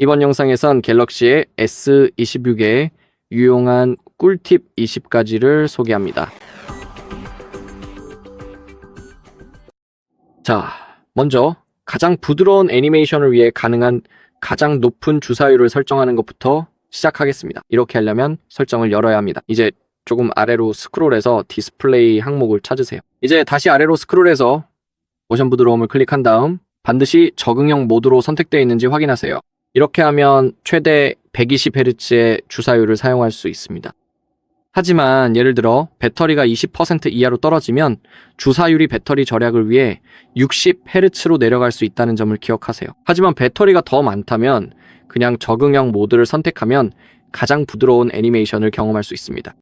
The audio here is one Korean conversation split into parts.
이번 영상에선 갤럭시의 S26의 유용한 꿀팁 20가지를 소개합니다. 자, 먼저 가장 부드러운 애니메이션을 위해 가능한 가장 높은 주사율을 설정하는 것부터 시작하겠습니다. 이렇게 하려면 설정을 열어야 합니다. 이제 조금 아래로 스크롤해서 디스플레이 항목을 찾으세요. 이제 다시 아래로 스크롤해서 모션 부드러움을 클릭한 다음 반드시 적응형 모드로 선택되어 있는지 확인하세요. 이렇게 하면 최대 120Hz의 주사율을 사용할 수 있습니다. 하지만 예를 들어 배터리가 20% 이하로 떨어지면 주사율이 배터리 절약을 위해 60Hz로 내려갈 수 있다는 점을 기억하세요. 하지만 배터리가 더 많다면 그냥 적응형 모드를 선택하면 가장 부드러운 애니메이션을 경험할 수 있습니다.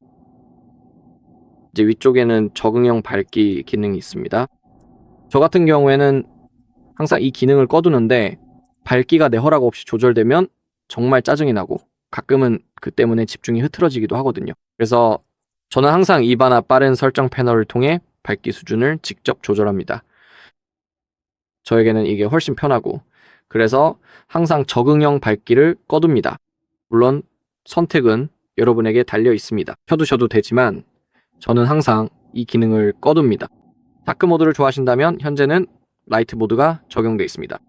이제 위쪽에는 적응형 밝기 기능이 있습니다. 저 같은 경우에는 항상 이 기능을 꺼두는데 밝기가 내 허락 없이 조절되면 정말 짜증이 나고 가끔은 그 때문에 집중이 흐트러지기도 하거든요. 그래서 저는 항상 이바나 빠른 설정 패널을 통해 밝기 수준을 직접 조절합니다. 저에게는 이게 훨씬 편하고 그래서 항상 적응형 밝기를 꺼둡니다. 물론 선택은 여러분에게 달려 있습니다. 켜두셔도 되지만 저는 항상 이 기능을 꺼둡니다. 다크 모드를 좋아하신다면 현재는 라이트 모드가 적용되어 있습니다.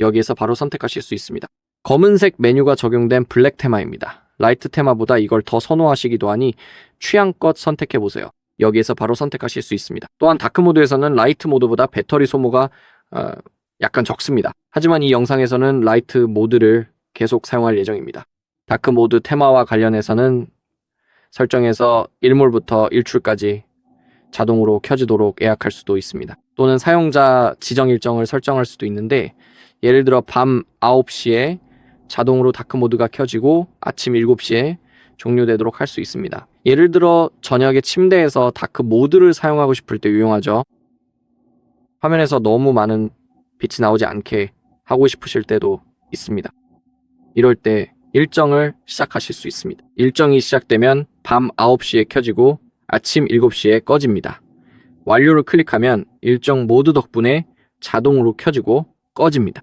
여기에서 바로 선택하실 수 있습니다. 검은색 메뉴가 적용된 블랙 테마입니다. 라이트 테마보다 이걸 더 선호하시기도 하니 취향껏 선택해보세요. 여기에서 바로 선택하실 수 있습니다. 또한 다크 모드에서는 라이트 모드보다 배터리 소모가 약간 적습니다. 하지만 이 영상에서는 라이트 모드를 계속 사용할 예정입니다. 다크 모드 테마와 관련해서는 설정에서 일몰부터 일출까지 자동으로 켜지도록 예약할 수도 있습니다. 또는 사용자 지정 일정을 설정할 수도 있는데 예를 들어 밤 9시에 자동으로 다크 모드가 켜지고 아침 7시에 종료되도록 할 수 있습니다. 예를 들어 저녁에 침대에서 다크 모드를 사용하고 싶을 때 유용하죠. 화면에서 너무 많은 빛이 나오지 않게 하고 싶으실 때도 있습니다. 이럴 때 일정을 시작하실 수 있습니다. 일정이 시작되면 밤 9시에 켜지고 아침 7시에 꺼집니다. 완료를 클릭하면 일정 모드 덕분에 자동으로 켜지고 꺼집니다.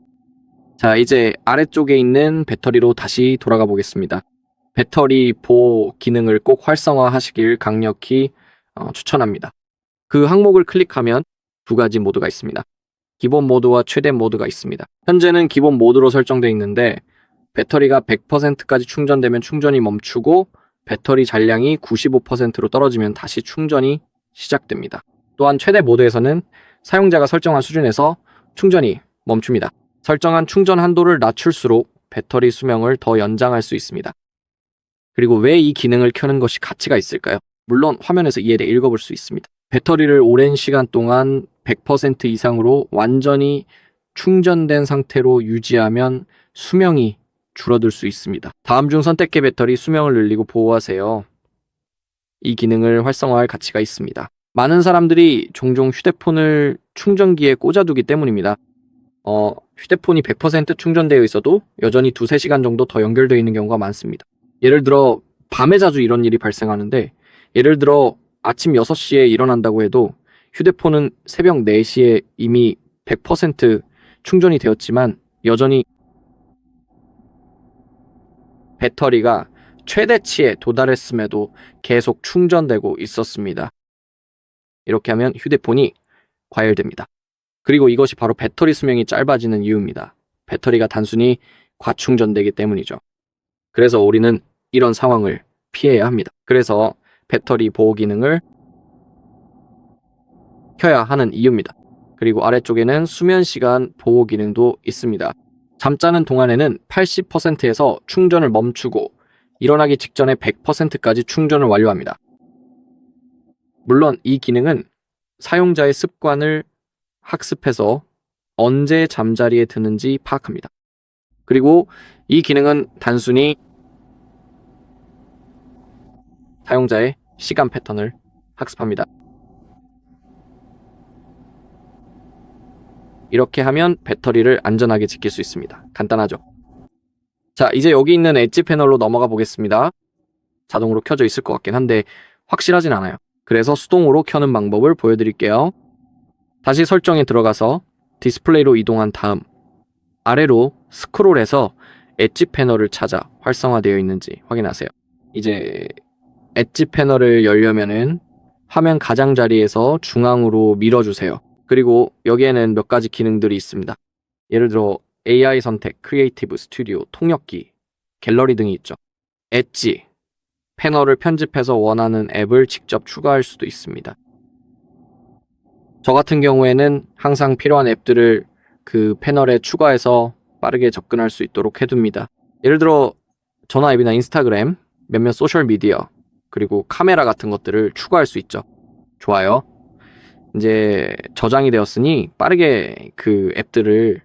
자, 이제 아래쪽에 있는 배터리로 다시 돌아가 보겠습니다. 배터리 보호 기능을 꼭 활성화하시길 강력히 추천합니다. 그 항목을 클릭하면 두 가지 모드가 있습니다. 기본 모드와 최대 모드가 있습니다. 현재는 기본 모드로 설정되어 있는데 배터리가 100%까지 충전되면 충전이 멈추고 배터리 잔량이 95%로 떨어지면 다시 충전이 시작됩니다. 또한 최대 모드에서는 사용자가 설정한 수준에서 충전이 멈춥니다. 설정한 충전 한도를 낮출수록 배터리 수명을 더 연장할 수 있습니다. 그리고 왜 이 기능을 켜는 것이 가치가 있을까요? 물론 화면에서 이에 대해 읽어볼 수 있습니다. 배터리를 오랜 시간 동안 100% 이상으로 완전히 충전된 상태로 유지하면 수명이 줄어들 수 있습니다. 다음 중 선택해 배터리 수명을 늘리고 보호하세요. 이 기능을 활성화할 가치가 있습니다. 많은 사람들이 종종 휴대폰을 충전기에 꽂아두기 때문입니다. 휴대폰이 100% 충전되어 있어도 여전히 2-3시간 정도 더 연결되어 있는 경우가 많습니다. 예를 들어 밤에 자주 이런 일이 발생하는데 예를 들어 아침 6시에 일어난다고 해도 휴대폰은 새벽 4시에 이미 100% 충전이 되었지만 여전히 배터리가 최대치에 도달했음에도 계속 충전되고 있었습니다. 이렇게 하면 휴대폰이 과열됩니다. 그리고 이것이 바로 배터리 수명이 짧아지는 이유입니다. 배터리가 단순히 과충전되기 때문이죠. 그래서 우리는 이런 상황을 피해야 합니다. 그래서 배터리 보호 기능을 켜야 하는 이유입니다. 그리고 아래쪽에는 수면 시간 보호 기능도 있습니다. 잠자는 동안에는 80%에서 충전을 멈추고 일어나기 직전에 100%까지 충전을 완료합니다. 물론 이 기능은 사용자의 습관을 학습해서 언제 잠자리에 드는지 파악합니다. 그리고 이 기능은 단순히 사용자의 시간 패턴을 학습합니다. 이렇게 하면 배터리를 안전하게 지킬 수 있습니다. 간단하죠? 자, 이제 여기 있는 엣지 패널로 넘어가 보겠습니다. 자동으로 켜져 있을 것 같긴 한데 확실하진 않아요. 그래서 수동으로 켜는 방법을 보여드릴게요. 다시 설정에 들어가서 디스플레이로 이동한 다음 아래로 스크롤해서 엣지 패널을 찾아 활성화되어 있는지 확인하세요. 이제 엣지 패널을 열려면은 화면 가장자리에서 중앙으로 밀어주세요. 그리고 여기에는 몇 가지 기능들이 있습니다. 예를 들어 AI 선택, 크리에이티브, 스튜디오, 통역기, 갤러리 등이 있죠. 엣지 패널을 편집해서 원하는 앱을 직접 추가할 수도 있습니다. 저 같은 경우에는 항상 필요한 앱들을 그 패널에 추가해서 빠르게 접근할 수 있도록 해둡니다. 예를 들어 전화 앱이나 인스타그램, 몇몇 소셜미디어, 그리고 카메라 같은 것들을 추가할 수 있죠. 좋아요. 이제 저장이 되었으니 빠르게 그 앱들을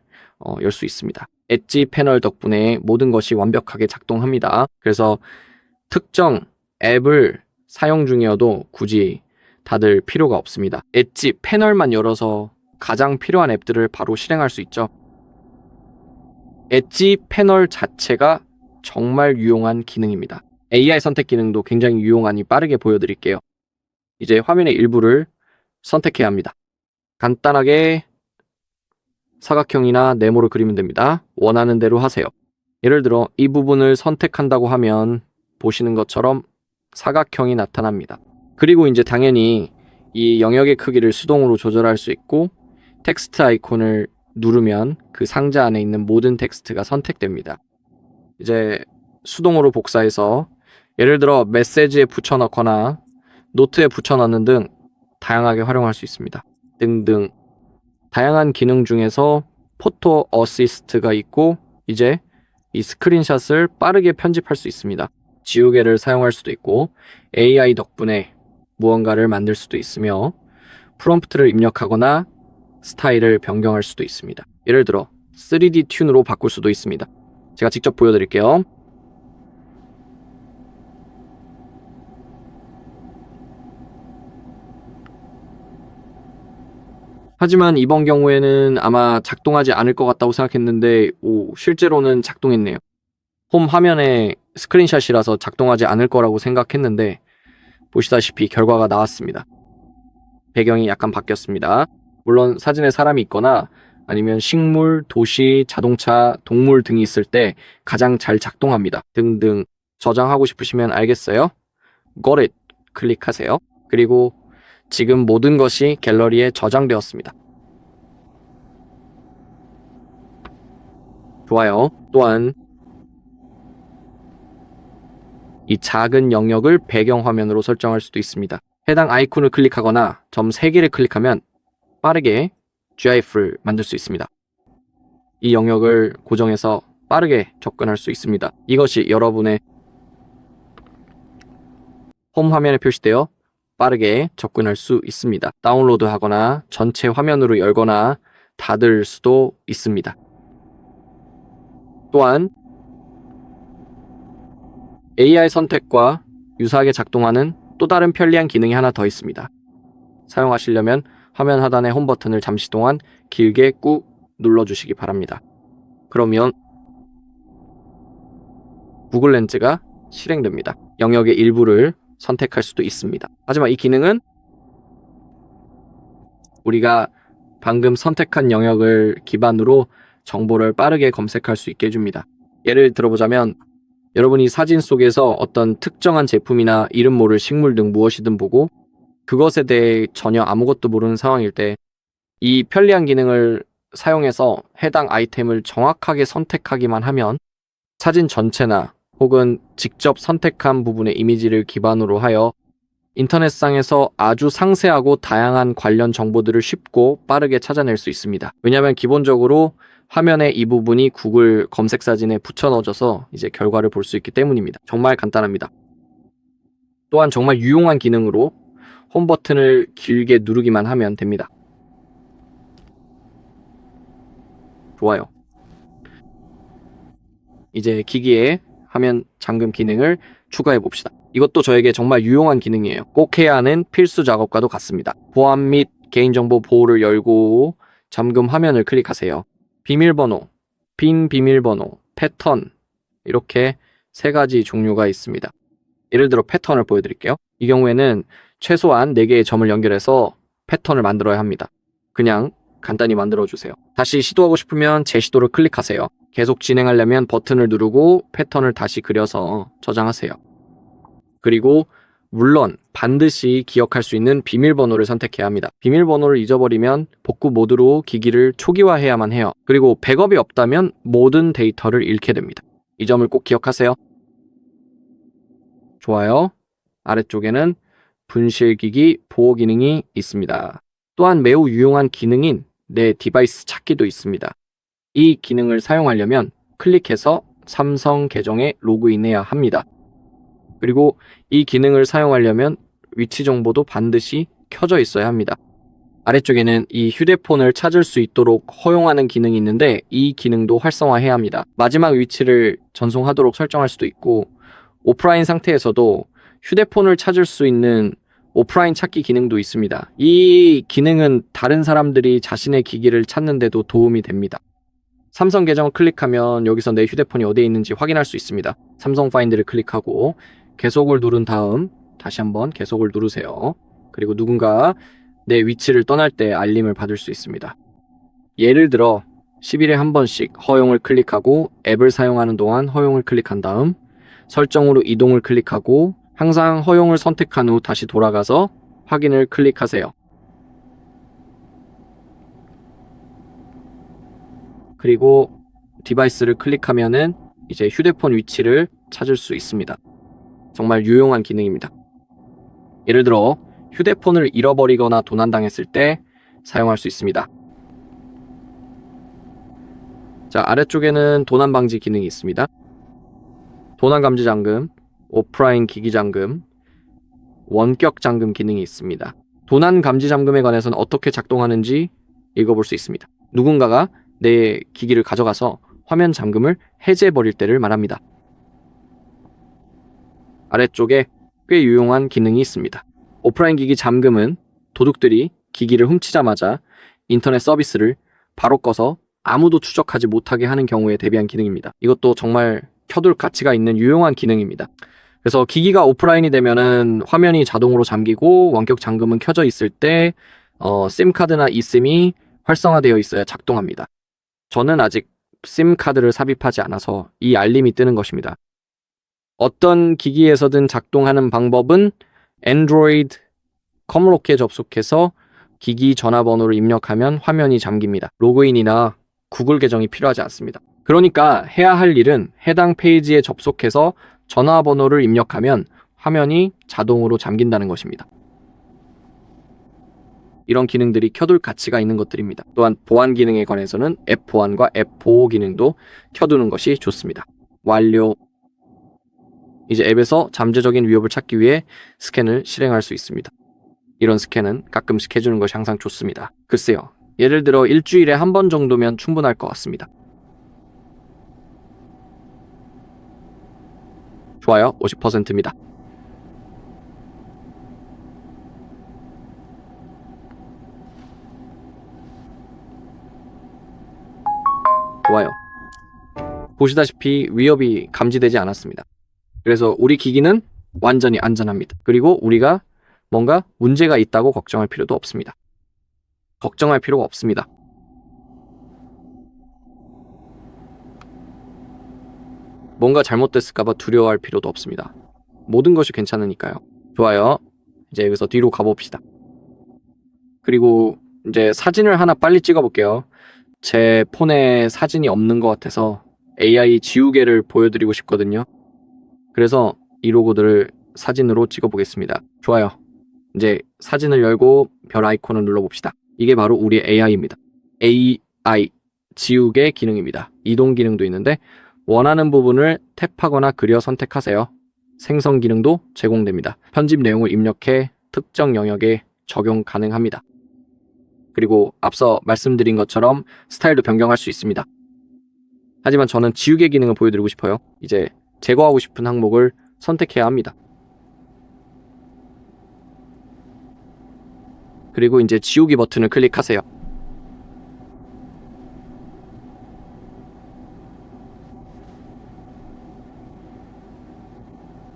열 수 있습니다. 엣지 패널 덕분에 모든 것이 완벽하게 작동합니다. 그래서 특정 앱을 사용 중이어도 굳이 다들 필요가 없습니다. 엣지 패널만 열어서 가장 필요한 앱들을 바로 실행할 수 있죠. 엣지 패널 자체가 정말 유용한 기능입니다. AI 선택 기능도 굉장히 유용하니 빠르게 보여드릴게요. 이제 화면의 일부를 선택해야 합니다. 간단하게 사각형이나 네모를 그리면 됩니다. 원하는 대로 하세요. 예를 들어 이 부분을 선택한다고 하면 보시는 것처럼 사각형이 나타납니다. 그리고 이제 당연히 이 영역의 크기를 수동으로 조절할 수 있고 텍스트 아이콘을 누르면 그 상자 안에 있는 모든 텍스트가 선택됩니다. 이제 수동으로 복사해서 예를 들어 메시지에 붙여넣거나 노트에 붙여넣는 등 다양하게 활용할 수 있습니다. 등등 다양한 기능 중에서 포토 어시스트가 있고 이제 이 스크린샷을 빠르게 편집할 수 있습니다. 지우개를 사용할 수도 있고 AI 덕분에 무언가를 만들 수도 있으며 프롬프트를 입력하거나 스타일을 변경할 수도 있습니다. 예를 들어 3D 튠으로 바꿀 수도 있습니다. 제가 직접 보여드릴게요. 하지만 이번 경우에는 아마 작동하지 않을 것 같다고 생각했는데 실제로는 작동했네요. 홈 화면에 스크린샷이라서 작동하지 않을 거라고 생각했는데 보시다시피 결과가 나왔습니다. 배경이 약간 바뀌었습니다. 물론 사진에 사람이 있거나 아니면 식물, 도시, 자동차, 동물 등이 있을 때 가장 잘 작동합니다. 등등 저장하고 싶으시면 알겠어요? Got it 클릭하세요. 그리고 지금 모든 것이 갤러리에 저장되었습니다. 좋아요. 또한 이 작은 영역을 배경화면으로 설정할 수도 있습니다. 해당 아이콘을 클릭하거나 점 3개를 클릭하면 빠르게 GIF를 만들 수 있습니다. 이 영역을 고정해서 빠르게 접근할 수 있습니다. 이것이 여러분의 홈 화면에 표시되어 빠르게 접근할 수 있습니다. 다운로드하거나 전체 화면으로 열거나 닫을 수도 있습니다. 또한 AI 선택과 유사하게 작동하는 또 다른 편리한 기능이 하나 더 있습니다. 사용하시려면 화면 하단의 홈 버튼을 잠시 동안 길게 꾹 눌러주시기 바랍니다. 그러면 구글 렌즈가 실행됩니다. 영역의 일부를 선택할 수도 있습니다. 하지만 이 기능은 우리가 방금 선택한 영역을 기반으로 정보를 빠르게 검색할 수 있게 해줍니다. 예를 들어보자면 여러분이 사진 속에서 어떤 특정한 제품이나 이름 모를 식물 등 무엇이든 보고 그것에 대해 전혀 아무것도 모르는 상황일 때 이 편리한 기능을 사용해서 해당 아이템을 정확하게 선택하기만 하면 사진 전체나 혹은 직접 선택한 부분의 이미지를 기반으로 하여 인터넷상에서 아주 상세하고 다양한 관련 정보들을 쉽고 빠르게 찾아낼 수 있습니다. 왜냐하면 기본적으로 화면에 이 부분이 구글 검색 사진에 붙여 넣어져서 이제 결과를 볼 수 있기 때문입니다. 정말 간단합니다. 또한 정말 유용한 기능으로 홈 버튼을 길게 누르기만 하면 됩니다. 좋아요. 이제 기기에 화면 잠금 기능을 추가해 봅시다. 이것도 저에게 정말 유용한 기능이에요. 꼭 해야 하는 필수 작업과도 같습니다. 보안 및 개인정보 보호를 열고 잠금 화면을 클릭하세요. 비밀번호, 빈 비밀번호, 패턴 이렇게 3가지 종류가 있습니다. 예를 들어 패턴을 보여드릴게요. 이 경우에는 최소한 4개의 점을 연결해서 패턴을 만들어야 합니다. 그냥 간단히 만들어주세요. 다시 시도하고 싶으면 재시도를 클릭하세요. 계속 진행하려면 버튼을 누르고 패턴을 다시 그려서 저장하세요. 그리고 물론 반드시 기억할 수 있는 비밀번호를 선택해야 합니다. 비밀번호를 잊어버리면 복구 모드로 기기를 초기화해야만 해요. 그리고 백업이 없다면 모든 데이터를 잃게 됩니다. 이 점을 꼭 기억하세요. 좋아요. 아래쪽에는 분실기기 보호 기능이 있습니다. 또한 매우 유용한 기능인 내 디바이스 찾기도 있습니다. 이 기능을 사용하려면 클릭해서 삼성 계정에 로그인해야 합니다. 그리고 이 기능을 사용하려면 위치 정보도 반드시 켜져 있어야 합니다. 아래쪽에는 이 휴대폰을 찾을 수 있도록 허용하는 기능이 있는데 이 기능도 활성화해야 합니다. 마지막 위치를 전송하도록 설정할 수도 있고 오프라인 상태에서도 휴대폰을 찾을 수 있는 오프라인 찾기 기능도 있습니다. 이 기능은 다른 사람들이 자신의 기기를 찾는데도 도움이 됩니다. 삼성 계정을 클릭하면 여기서 내 휴대폰이 어디에 있는지 확인할 수 있습니다. 삼성 파인드를 클릭하고 계속을 누른 다음 다시 한번 계속을 누르세요. 그리고 누군가 내 위치를 떠날 때 알림을 받을 수 있습니다. 예를 들어 10일에 한 번씩 허용을 클릭하고 앱을 사용하는 동안 허용을 클릭한 다음 설정으로 이동을 클릭하고 항상 허용을 선택한 후 다시 돌아가서 확인을 클릭하세요. 그리고 디바이스를 클릭하면은 이제 휴대폰 위치를 찾을 수 있습니다. 정말 유용한 기능입니다. 예를 들어 휴대폰을 잃어버리거나 도난당했을 때 사용할 수 있습니다. 자, 아래쪽에는 도난 방지 기능이 있습니다. 도난 감지 잠금, 오프라인 기기 잠금, 원격 잠금 기능이 있습니다. 도난 감지 잠금에 관해서는 어떻게 작동하는지 읽어볼 수 있습니다. 누군가가 내 기기를 가져가서 화면 잠금을 해제해버릴 때를 말합니다. 아래쪽에 꽤 유용한 기능이 있습니다. 오프라인 기기 잠금은 도둑들이 기기를 훔치자마자 인터넷 서비스를 바로 꺼서 아무도 추적하지 못하게 하는 경우에 대비한 기능입니다. 이것도 정말 켜둘 가치가 있는 유용한 기능입니다. 그래서 기기가 오프라인이 되면은 화면이 자동으로 잠기고 원격 잠금은 켜져 있을 때 심카드나 eSIM이 활성화되어 있어야 작동합니다. 저는 아직 심카드를 삽입하지 않아서 이 알림이 뜨는 것입니다. 어떤 기기에서든 작동하는 방법은 안드로이드 컴로키에 접속해서 기기 전화번호를 입력하면 화면이 잠깁니다. 로그인이나 구글 계정이 필요하지 않습니다. 그러니까 해야 할 일은 해당 페이지에 접속해서 전화번호를 입력하면 화면이 자동으로 잠긴다는 것입니다. 이런 기능들이 켜둘 가치가 있는 것들입니다. 또한 보안 기능에 관해서는 앱 보안과 앱 보호 기능도 켜두는 것이 좋습니다. 완료. 이제 앱에서 잠재적인 위협을 찾기 위해 스캔을 실행할 수 있습니다. 이런 스캔은 가끔씩 해주는 것이 항상 좋습니다. 글쎄요. 예를 들어 일주일에 한 번 정도면 충분할 것 같습니다. 좋아요. 50%입니다. 좋아요. 보시다시피 위협이 감지되지 않았습니다. 그래서 우리 기기는 완전히 안전합니다. 그리고 우리가 뭔가 문제가 있다고 걱정할 필요도 없습니다. 걱정할 필요가 없습니다. 뭔가 잘못됐을까봐 두려워할 필요도 없습니다. 모든 것이 괜찮으니까요. 좋아요. 이제 여기서 뒤로 가봅시다. 그리고 이제 사진을 하나 빨리 찍어볼게요. 제 폰에 사진이 없는 것 같아서 AI 지우개를 보여드리고 싶거든요. 그래서 이 로고들을 사진으로 찍어보겠습니다. 좋아요. 이제 사진을 열고 별 아이콘을 눌러봅시다. 이게 바로 우리 AI입니다. AI 지우개 기능입니다. 이동 기능도 있는데 원하는 부분을 탭하거나 그려 선택하세요. 생성 기능도 제공됩니다. 편집 내용을 입력해 특정 영역에 적용 가능합니다. 그리고 앞서 말씀드린 것처럼 스타일도 변경할 수 있습니다. 하지만 저는 지우개 기능을 보여드리고 싶어요. 이제 제거하고 싶은 항목을 선택해야 합니다. 그리고 이제 지우기 버튼을 클릭하세요.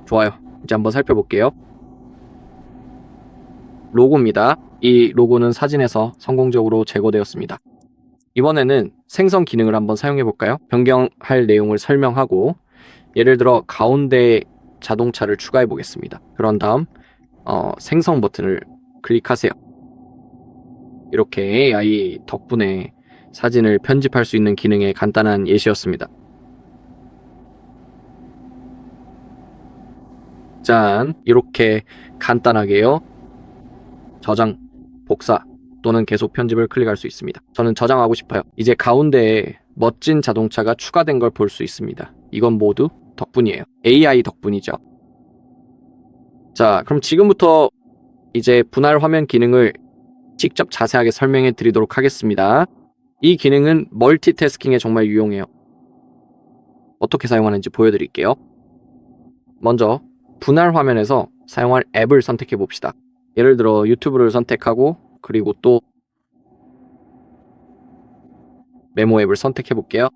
좋아요. 이제 한번 살펴볼게요. 로고입니다. 이 로고는 사진에서 성공적으로 제거되었습니다. 이번에는 생성 기능을 한번 사용해 볼까요? 변경할 내용을 설명하고 예를 들어 가운데 자동차를 추가해 보겠습니다. 그런 다음 생성 버튼을 클릭하세요. 이렇게 AI 덕분에 사진을 편집할 수 있는 기능의 간단한 예시였습니다. 짠! 이렇게 간단하게요. 저장, 복사 또는 계속 편집을 클릭할 수 있습니다. 저는 저장하고 싶어요. 이제 가운데에 멋진 자동차가 추가된 걸 볼 수 있습니다. 이건 모두 덕분이에요. AI 덕분이죠. 자, 그럼 지금부터 이제 분할 화면 기능을 직접 자세하게 설명해 드리도록 하겠습니다. 이 기능은 멀티태스킹에 정말 유용해요. 어떻게 사용하는지 보여드릴게요. 먼저 분할 화면에서 사용할 앱을 선택해 봅시다. 예를 들어 유튜브를 선택하고 그리고 또 메모 앱을 선택해 볼게요.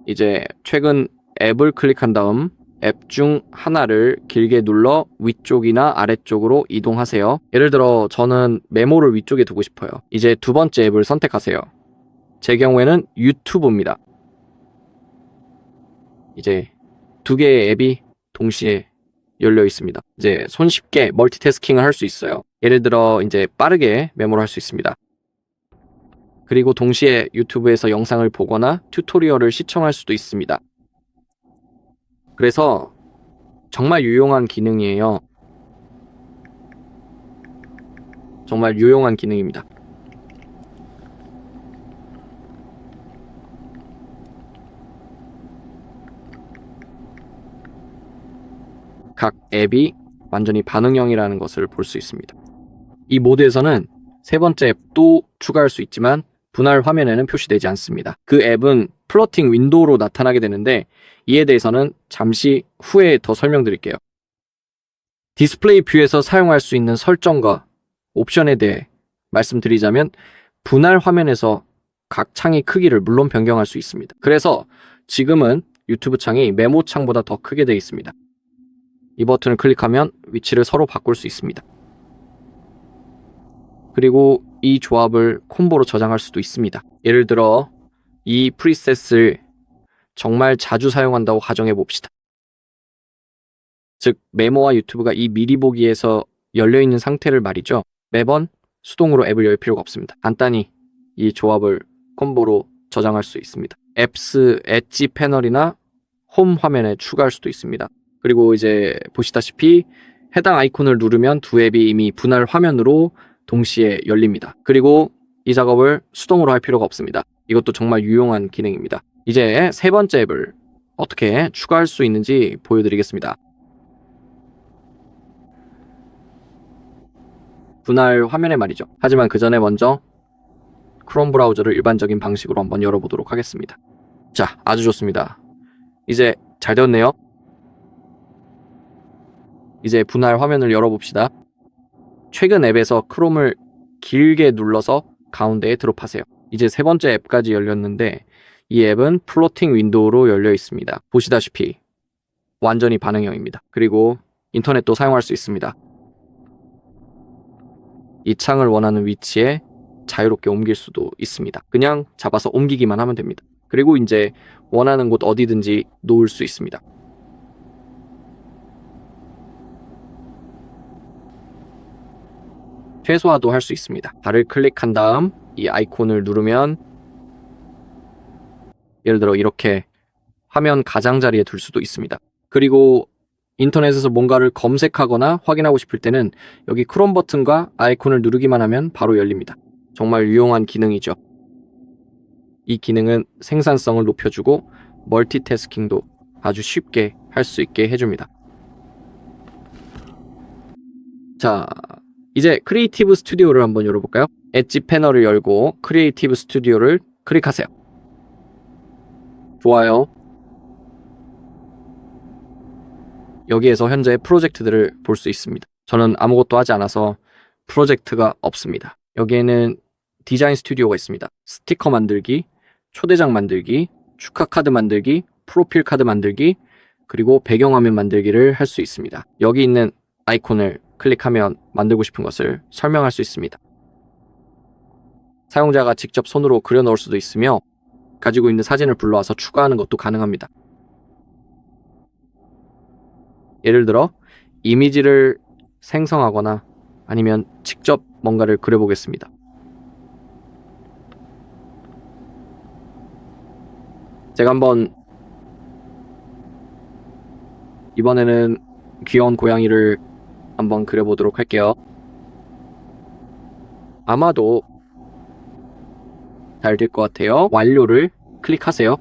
이제 최근 앱을 클릭한 다음 앱 중 하나를 길게 눌러 위쪽이나 아래쪽으로 이동하세요. 예를 들어 저는 메모를 위쪽에 두고 싶어요. 이제 두 번째 앱을 선택하세요. 제 경우에는 유튜브입니다. 이제 두 개의 앱이 동시에 열려 있습니다. 이제 손쉽게 멀티태스킹을 할 수 있어요. 예를 들어 이제 빠르게 메모를 할 수 있습니다. 그리고 동시에 유튜브에서 영상을 보거나 튜토리얼을 시청할 수도 있습니다. 그래서 정말 유용한 기능이에요. 정말 유용한 기능입니다. 각 앱이 완전히 반응형이라는 것을 볼 수 있습니다. 이 모드에서는 세 번째 앱도 추가할 수 있지만 분할 화면에는 표시되지 않습니다. 그 앱은 플로팅 윈도우로 나타나게 되는데 이에 대해서는 잠시 후에 더 설명드릴게요. 디스플레이 뷰에서 사용할 수 있는 설정과 옵션에 대해 말씀드리자면 분할 화면에서 각 창의 크기를 물론 변경할 수 있습니다. 그래서 지금은 유튜브 창이 메모 창보다 더 크게 되어 있습니다. 이 버튼을 클릭하면 위치를 서로 바꿀 수 있습니다. 그리고 이 조합을 콤보로 저장할 수도 있습니다. 예를 들어 이 프리셋을 정말 자주 사용한다고 가정해 봅시다. 즉 메모와 유튜브가 이 미리 보기에서 열려있는 상태를 말이죠. 매번 수동으로 앱을 열 필요가 없습니다. 간단히 이 조합을 콤보로 저장할 수 있습니다. 앱스 엣지 패널이나 홈 화면에 추가할 수도 있습니다. 그리고 이제 보시다시피 해당 아이콘을 누르면 두 앱이 이미 분할 화면으로 동시에 열립니다. 그리고 이 작업을 수동으로 할 필요가 없습니다. 이것도 정말 유용한 기능입니다. 이제 세 번째 앱을 어떻게 추가할 수 있는지 보여드리겠습니다. 분할 화면에 말이죠. 하지만 그 전에 먼저 크롬 브라우저를 일반적인 방식으로 한번 열어보도록 하겠습니다. 자, 아주 좋습니다. 이제 잘 되었네요. 이제 분할 화면을 열어봅시다. 최근 앱에서 크롬을 길게 눌러서 가운데에 드롭하세요. 이제 세 번째 앱까지 열렸는데 이 앱은 플로팅 윈도우로 열려 있습니다. 보시다시피 완전히 반응형입니다. 그리고 인터넷도 사용할 수 있습니다. 이 창을 원하는 위치에 자유롭게 옮길 수도 있습니다. 그냥 잡아서 옮기기만 하면 됩니다. 그리고 이제 원하는 곳 어디든지 놓을 수 있습니다. 최소화도 할 수 있습니다. 발을 클릭한 다음 이 아이콘을 누르면 예를 들어 이렇게 화면 가장자리에 둘 수도 있습니다. 그리고 인터넷에서 뭔가를 검색하거나 확인하고 싶을 때는 여기 크롬 버튼과 아이콘을 누르기만 하면 바로 열립니다. 정말 유용한 기능이죠. 이 기능은 생산성을 높여주고 멀티태스킹도 아주 쉽게 할 수 있게 해줍니다. 자, 이제 크리에이티브 스튜디오를 한번 열어볼까요? 엣지 패널을 열고 크리에이티브 스튜디오를 클릭하세요. 좋아요. 여기에서 현재 프로젝트들을 볼 수 있습니다. 저는 아무것도 하지 않아서 프로젝트가 없습니다. 여기에는 디자인 스튜디오가 있습니다. 스티커 만들기, 초대장 만들기, 축하 카드 만들기, 프로필 카드 만들기, 그리고 배경화면 만들기를 할 수 있습니다. 여기 있는 아이콘을 클릭하면 만들고 싶은 것을 설명할 수 있습니다. 사용자가 직접 손으로 그려 넣을 수도 있으며 가지고 있는 사진을 불러와서 추가하는 것도 가능합니다. 예를 들어 이미지를 생성하거나 아니면 직접 뭔가를 그려보겠습니다. 제가 한번 이번에는 귀여운 고양이를 한번 그려보도록 할게요. 아마도 잘 될 것 같아요. 완료를 클릭하세요.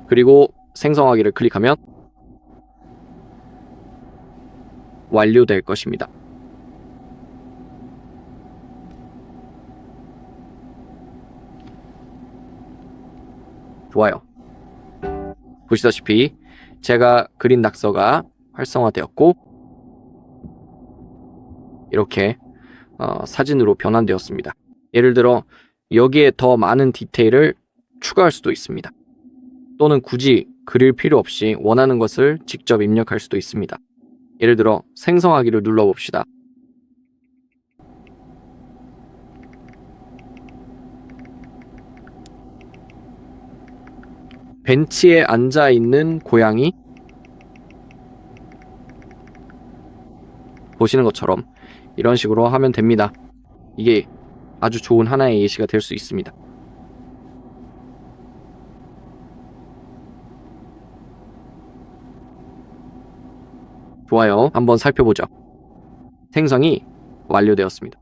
그리고 생성하기를 클릭하면 완료될 것입니다. 좋아요. 보시다시피 제가 그린 낙서가 활성화되었고 이렇게 사진으로 변환되었습니다. 예를 들어 여기에 더 많은 디테일을 추가할 수도 있습니다. 또는 굳이 그릴 필요 없이 원하는 것을 직접 입력할 수도 있습니다. 예를 들어 생성하기를 눌러봅시다. 벤치에 앉아 있는 고양이, 보시는 것처럼 이런 식으로 하면 됩니다. 이게 아주 좋은 하나의 예시가 될 수 있습니다. 좋아요. 한번 살펴보죠. 생성이 완료되었습니다.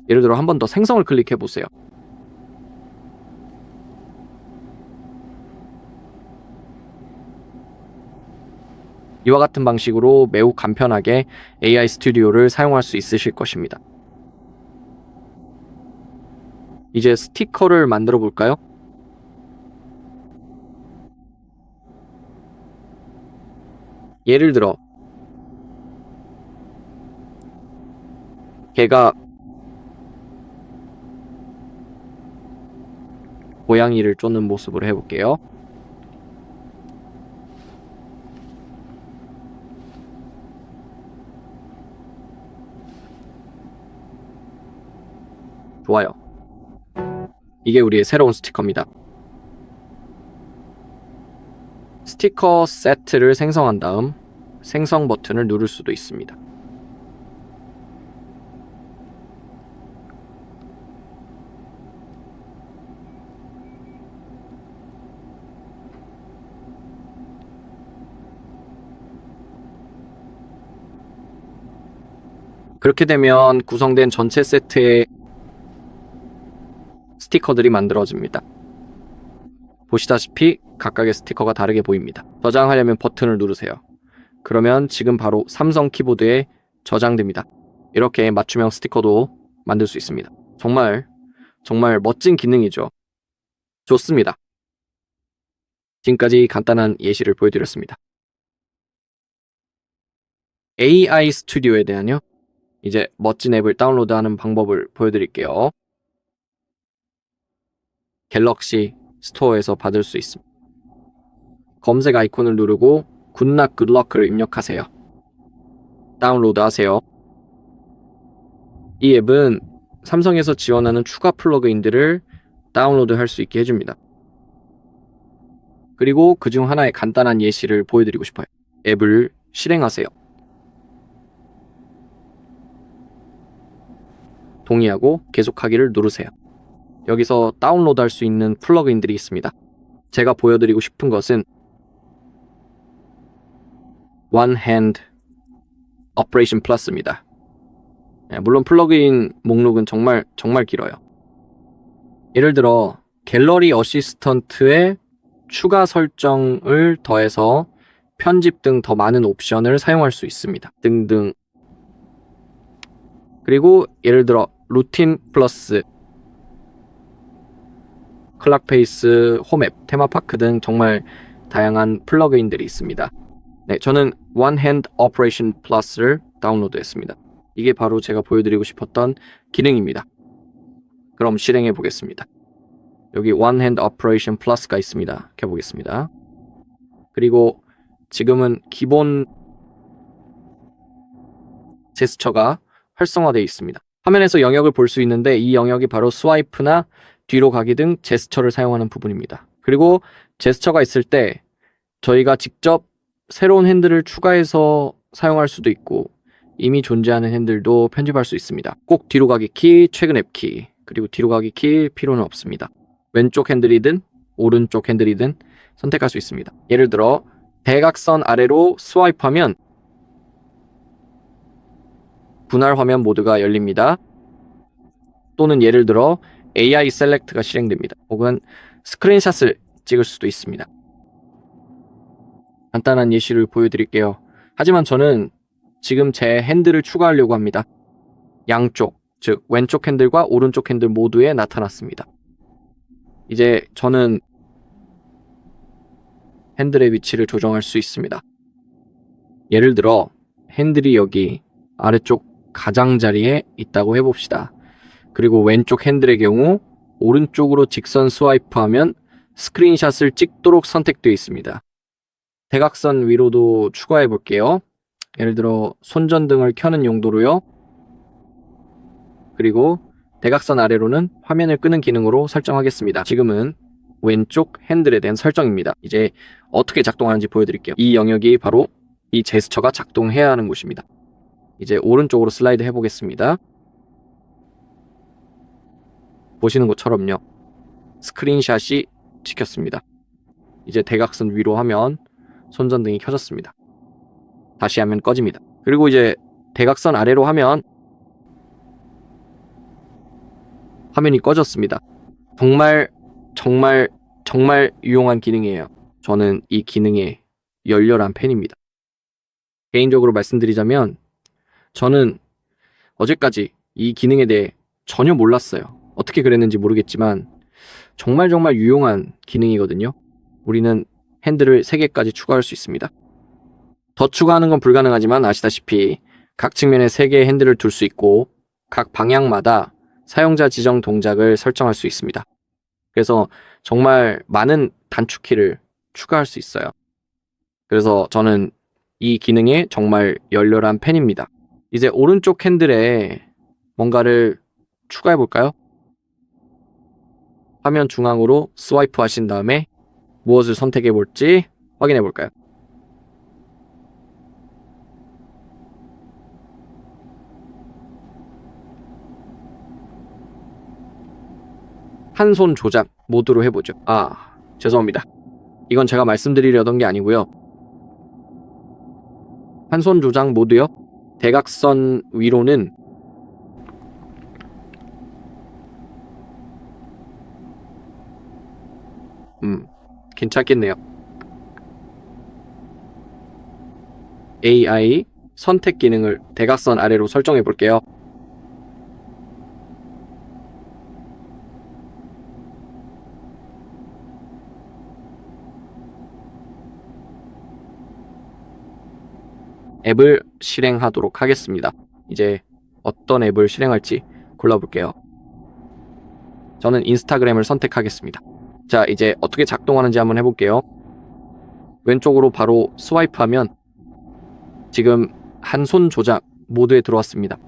예를 들어 한 번 더 생성을 클릭해 보세요. 이와 같은 방식으로 매우 간편하게 AI 스튜디오를 사용할 수 있으실 것입니다. 이제 스티커를 만들어 볼까요? 예를 들어 걔가 고양이를 쫓는 모습으로 해볼게요. 좋아요. 이게 우리의 새로운 스티커입니다. 스티커 세트를 생성한 다음 생성 버튼을 누를 수도 있습니다. 그렇게 되면 구성된 전체 세트의 스티커들이 만들어집니다. 보시다시피 각각의 스티커가 다르게 보입니다. 저장하려면 버튼을 누르세요. 그러면 지금 바로 삼성 키보드에 저장됩니다. 이렇게 맞춤형 스티커도 만들 수 있습니다. 정말 멋진 기능이죠. 좋습니다. 지금까지 간단한 예시를 보여드렸습니다. AI 스튜디오에 대한요. 이제 멋진 앱을 다운로드하는 방법을 보여드릴게요. 갤럭시 스토어에서 받을 수 있습니다. 검색 아이콘을 누르고 굿락 굿럭을 입력하세요. 다운로드 하세요. 이 앱은 삼성에서 지원하는 추가 플러그인들을 다운로드 할 수 있게 해줍니다. 그리고 그중 하나의 간단한 예시를 보여드리고 싶어요. 앱을 실행하세요. 동의하고 계속하기를 누르세요. 여기서 다운로드 할 수 있는 플러그인들이 있습니다. 제가 보여드리고 싶은 것은 One Hand Operation Plus입니다. 물론 플러그인 목록은 정말 길어요. 예를 들어 갤러리 어시스턴트의 추가 설정을 더해서 편집 등 더 많은 옵션을 사용할 수 있습니다. 등등. 그리고 예를 들어 루틴 플러스, 클락페이스, 홈앱, 테마파크 등 정말 다양한 플러그인들이 있습니다. 네, 저는 One Hand Operation Plus를 다운로드했습니다. 이게 바로 제가 보여드리고 싶었던 기능입니다. 그럼 실행해 보겠습니다. 여기 One Hand Operation Plus가 있습니다. 켜보겠습니다. 그리고 지금은 기본 제스처가 활성화되어 있습니다. 화면에서 영역을 볼 수 있는데 이 영역이 바로 스와이프나 뒤로 가기 등 제스처를 사용하는 부분입니다. 그리고 제스처가 있을 때 저희가 직접 새로운 핸들을 추가해서 사용할 수도 있고 이미 존재하는 핸들도 편집할 수 있습니다. 꼭 뒤로 가기 키, 최근 앱 키, 그리고 뒤로 가기 키일 필요는 없습니다. 왼쪽 핸들이든 오른쪽 핸들이든 선택할 수 있습니다. 예를 들어 대각선 아래로 스와이프하면 분할 화면 모드가 열립니다. 또는 예를 들어 AI 셀렉트가 실행됩니다. 혹은 스크린샷을 찍을 수도 있습니다. 간단한 예시를 보여드릴게요. 하지만 저는 지금 제 핸들을 추가하려고 합니다. 양쪽, 즉 왼쪽 핸들과 오른쪽 핸들 모두에 나타났습니다. 이제 저는 핸들의 위치를 조정할 수 있습니다. 예를 들어 핸들이 여기 아래쪽 가장자리에 있다고 해봅시다. 그리고 왼쪽 핸들의 경우 오른쪽으로 직선 스와이프하면 스크린샷을 찍도록 선택되어 있습니다. 대각선 위로도 추가해 볼게요. 예를 들어 손전등을 켜는 용도로요. 그리고 대각선 아래로는 화면을 끄는 기능으로 설정하겠습니다. 지금은 왼쪽 핸들에 대한 설정입니다. 이제 어떻게 작동하는지 보여드릴게요. 이 영역이 바로 이 제스처가 작동해야 하는 곳입니다. 이제 오른쪽으로 슬라이드 해보겠습니다. 보시는 것처럼요. 스크린샷이 찍혔습니다. 이제 대각선 위로 하면 손전등이 켜졌습니다. 다시 하면 꺼집니다. 그리고 이제 대각선 아래로 하면 화면이 꺼졌습니다. 정말 유용한 기능이에요. 저는 이 기능에 열렬한 팬입니다. 개인적으로 말씀드리자면 저는 어제까지 이 기능에 대해 전혀 몰랐어요. 어떻게 그랬는지 모르겠지만 정말 유용한 기능이거든요. 우리는 핸들을 3개까지 추가할 수 있습니다. 더 추가하는 건 불가능하지만 아시다시피 각 측면에 3개의 핸들을 둘 수 있고 각 방향마다 사용자 지정 동작을 설정할 수 있습니다. 그래서 정말 많은 단축키를 추가할 수 있어요. 그래서 저는 이 기능에 정말 열렬한 팬입니다. 이제 오른쪽 핸들에 뭔가를 추가해 볼까요? 화면 중앙으로 스와이프 하신 다음에 무엇을 선택해 볼지 확인해 볼까요? 한 손 조작 모드로 해보죠. 죄송합니다. 이건 제가 말씀드리려던 게 아니고요. 한 손 조작 모드요. 대각선 위로는 괜찮겠네요. AI 선택 기능을 대각선 아래로 설정해 볼게요. 앱을 실행하도록 하겠습니다. 이제 어떤 앱을 실행할지 골라볼게요. 저는 인스타그램을 선택하겠습니다. 자, 이제 어떻게 작동하는지 한번 해볼게요. 왼쪽으로 바로 스와이프하면 지금 한 손 조작 모드에 들어왔습니다.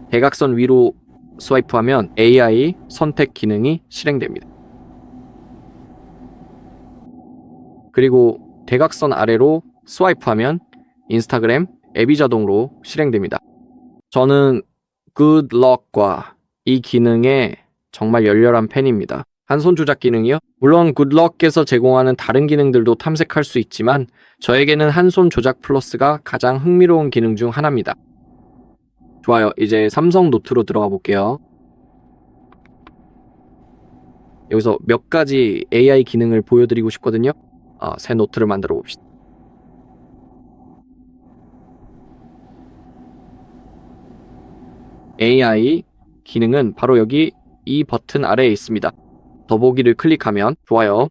대각선 위로 스와이프하면 AI 선택 기능이 실행됩니다. 그리고 대각선 아래로 스와이프하면 인스타그램 앱이 자동으로 실행됩니다. 저는 굿럭과 이 기능에 정말 열렬한 팬입니다. 한 손 조작 기능이요? 물론 굿럭에서 제공하는 다른 기능들도 탐색할 수 있지만 저에게는 한 손 조작 플러스가 가장 흥미로운 기능 중 하나입니다. 좋아요. 이제 삼성 노트로 들어가 볼게요. 여기서 몇 가지 AI 기능을 보여드리고 싶거든요. 새 노트를 만들어 봅시다. AI 기능은 바로 여기 이 버튼 아래에 있습니다. 더보기를 클릭하면 좋아요.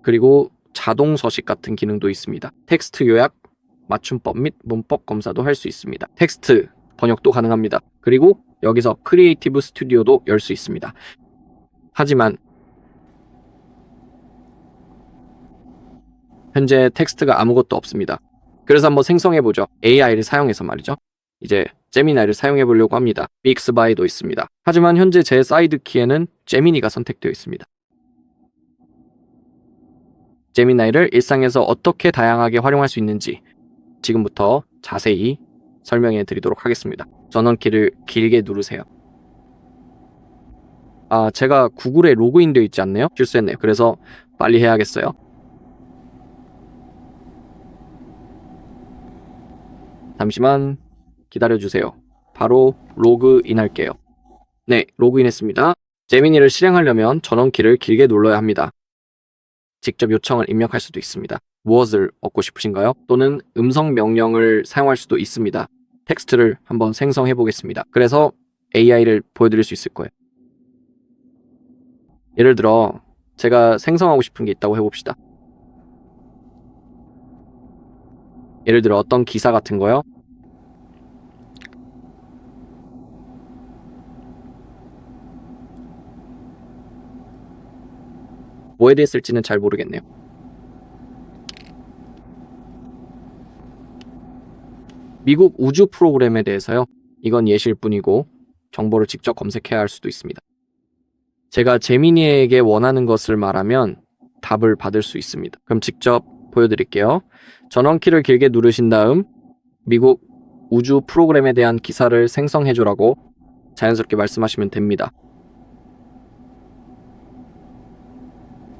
그리고 자동 서식 같은 기능도 있습니다. 텍스트 요약, 맞춤법 및 문법 검사도 할 수 있습니다. 텍스트 번역도 가능합니다. 그리고 여기서 크리에이티브 스튜디오도 열 수 있습니다. 하지만 현재 텍스트가 아무것도 없습니다. 그래서 한번 생성해보죠. AI를 사용해서 말이죠. 이제 제미나이를 사용해 보려고 합니다. 빅스바이도 있습니다. 하지만 현재 제 사이드 키에는 제미니가 선택되어 있습니다. 제미나이를 일상에서 어떻게 다양하게 활용할 수 있는지 지금부터 자세히 설명해 드리도록 하겠습니다. 전원키를 길게 누르세요. 제가 구글에 로그인되어 있지 않네요? 실수했네요. 그래서 빨리 해야겠어요. 잠시만 기다려주세요. 바로 로그인 할게요. 네, 로그인했습니다. 제미니를 실행하려면 전원키를 길게 눌러야 합니다. 직접 요청을 입력할 수도 있습니다. 무엇을 얻고 싶으신가요? 또는 음성 명령을 사용할 수도 있습니다. 텍스트를 한번 생성해 보겠습니다. 그래서 AI를 보여드릴 수 있을 거예요. 예를 들어 제가 생성하고 싶은 게 있다고 해봅시다. 예를 들어 어떤 기사 같은 거요. 뭐에 대해 쓸지는 잘 모르겠네요. 미국 우주 프로그램에 대해서요. 이건 예시일 뿐이고 정보를 직접 검색해야 할 수도 있습니다. 제가 제미니에게 원하는 것을 말하면 답을 받을 수 있습니다. 그럼 직접 보여드릴게요. 전원키를 길게 누르신 다음 미국 우주 프로그램에 대한 기사를 생성해주라고 자연스럽게 말씀하시면 됩니다.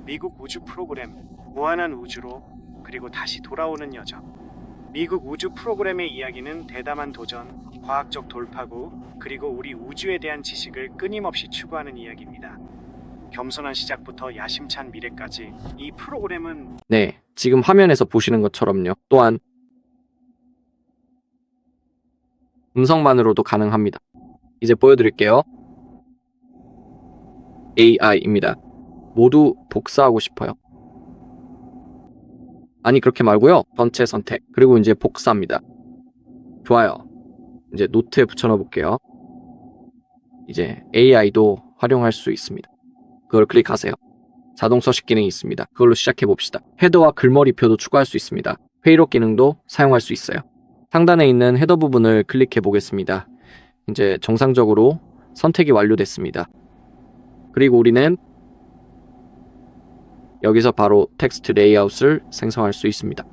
미국 우주 프로그램 무한한 우주로 그리고 다시 돌아오는 여정. 미국 우주 프로그램의 이야기는 대담한 도전, 과학적 돌파구, 그리고 우리 우주에 대한 지식을 끊임없이 추구하는 이야기입니다. 겸손한 시작부터 야심찬 미래까지 이 프로그램은 네, 지금 화면에서 보시는 것처럼요. 또한 음성만으로도 가능합니다. 이제 보여드릴게요. AI입니다. 모두 복사하고 싶어요. 아니 그렇게 말고요. 전체 선택. 그리고 이제 복사입니다. 좋아요. 이제 노트에 붙여넣어 볼게요. 이제 AI도 활용할 수 있습니다. 그걸 클릭하세요. 자동 서식 기능이 있습니다. 그걸로 시작해 봅시다. 헤더와 글머리표도 추가할 수 있습니다. 회의록 기능도 사용할 수 있어요. 상단에 있는 헤더 부분을 클릭해 보겠습니다. 이제 정상적으로 선택이 완료됐습니다. 그리고 우리는 여기서 바로 텍스트 레이아웃을 생성할 수 있습니다.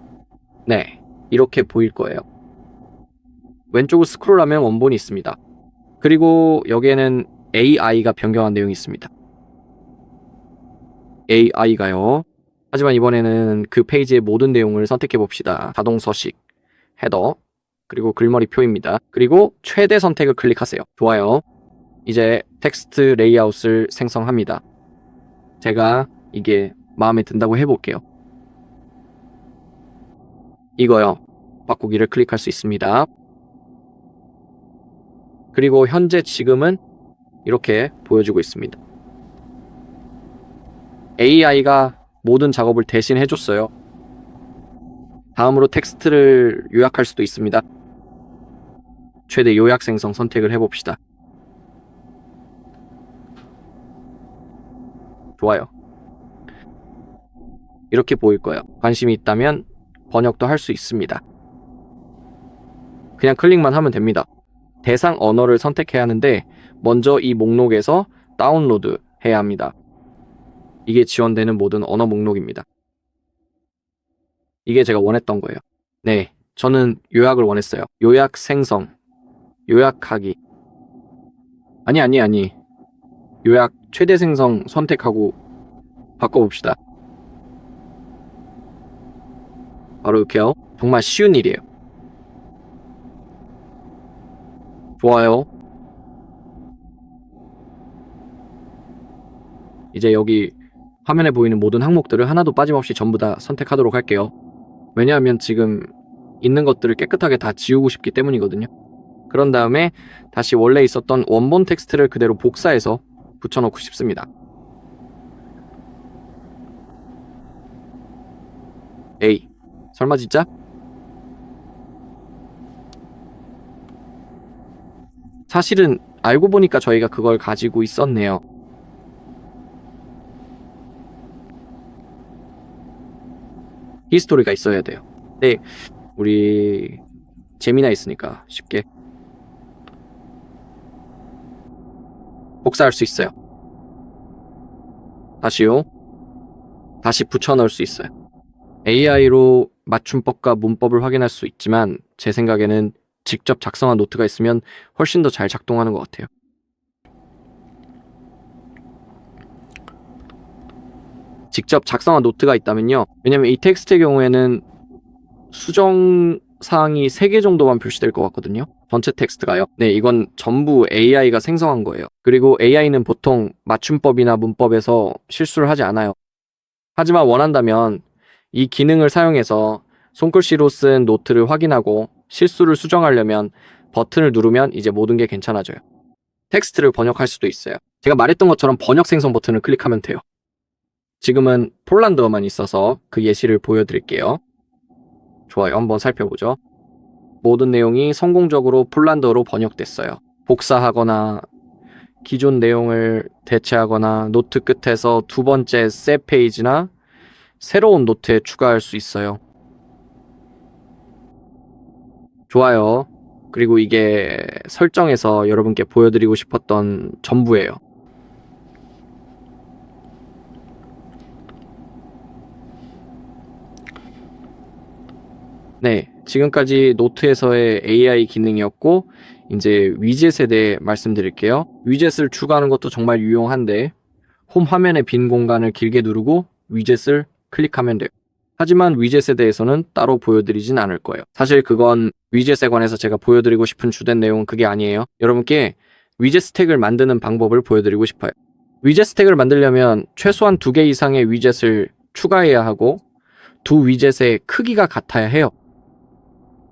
네, 이렇게 보일 거예요. 왼쪽을 스크롤하면 원본이 있습니다. 그리고 여기에는 AI가 변경한 내용이 있습니다. AI가요. 하지만 이번에는 그 페이지의 모든 내용을 선택해 봅시다. 자동 서식, 헤더, 그리고 글머리표입니다. 그리고 최대 선택을 클릭하세요. 좋아요. 이제 텍스트 레이아웃을 생성합니다. 제가 이게 마음에 든다고 해볼게요. 이거요. 바꾸기를 클릭할 수 있습니다. 그리고 현재 지금은 이렇게 보여주고 있습니다. AI가 모든 작업을 대신 해줬어요. 다음으로 텍스트를 요약할 수도 있습니다. 최대 요약 생성 선택을 해봅시다. 좋아요. 이렇게 보일 거예요. 관심이 있다면 번역도 할 수 있습니다. 그냥 클릭만 하면 됩니다. 대상 언어를 선택해야 하는데 먼저 이 목록에서 다운로드 해야 합니다. 이게 지원되는 모든 언어 목록입니다. 이게 제가 원했던 거예요. 네, 저는 요약을 원했어요. 요약 생성, 요약하기. 아니. 요약 최대 생성 선택하고 바꿔봅시다. 바로 이렇게요. 정말 쉬운 일이에요. 좋아요. 이제 여기 화면에 보이는 모든 항목들을 하나도 빠짐없이 전부 다 선택하도록 할게요. 왜냐하면 지금 있는 것들을 깨끗하게 다 지우고 싶기 때문이거든요. 그런 다음에 다시 원래 있었던 원본 텍스트를 그대로 복사해서 붙여넣고 싶습니다. 에이, 설마 진짜? 사실은 알고 보니까 저희가 그걸 가지고 있었네요. 히스토리가 있어야 돼요. 네, 우리 재미나 있으니까 쉽게 복사할 수 있어요. 다시요. 다시 붙여 넣을 수 있어요. AI로 맞춤법과 문법을 확인할 수 있지만 제 생각에는 직접 작성한 노트가 있으면 훨씬 더 잘 작동하는 것 같아요. 직접 작성한 노트가 있다면요. 왜냐면 이 텍스트의 경우에는 수정 사항이 3개 정도만 표시될 것 같거든요. 전체 텍스트가요. 네, 이건 전부 AI가 생성한 거예요. 그리고 AI는 보통 맞춤법이나 문법에서 실수를 하지 않아요. 하지만 원한다면 이 기능을 사용해서 손글씨로 쓴 노트를 확인하고 실수를 수정하려면 버튼을 누르면 이제 모든 게 괜찮아져요. 텍스트를 번역할 수도 있어요. 제가 말했던 것처럼 번역 생성 버튼을 클릭하면 돼요. 지금은 폴란드어만 있어서 그 예시를 보여드릴게요. 좋아요. 한번 살펴보죠. 모든 내용이 성공적으로 폴란드어로 번역됐어요. 복사하거나 기존 내용을 대체하거나 노트 끝에서 두 번째 새 페이지나 새로운 노트에 추가할 수 있어요. 좋아요. 그리고 이게 설정에서 여러분께 보여드리고 싶었던 전부예요. 네, 지금까지 노트에서의 AI 기능이었고 이제 위젯에 대해 말씀드릴게요. 위젯을 추가하는 것도 정말 유용한데 홈 화면의 빈 공간을 길게 누르고 위젯을 클릭하면 돼요. 하지만 위젯에 대해서는 따로 보여드리진 않을 거예요. 사실 그건 위젯에 관해서 제가 보여드리고 싶은 주된 내용은 그게 아니에요. 여러분께 위젯 스택을 만드는 방법을 보여드리고 싶어요. 위젯 스택을 만들려면 최소한 2개 이상의 위젯을 추가해야 하고 두 위젯의 크기가 같아야 해요.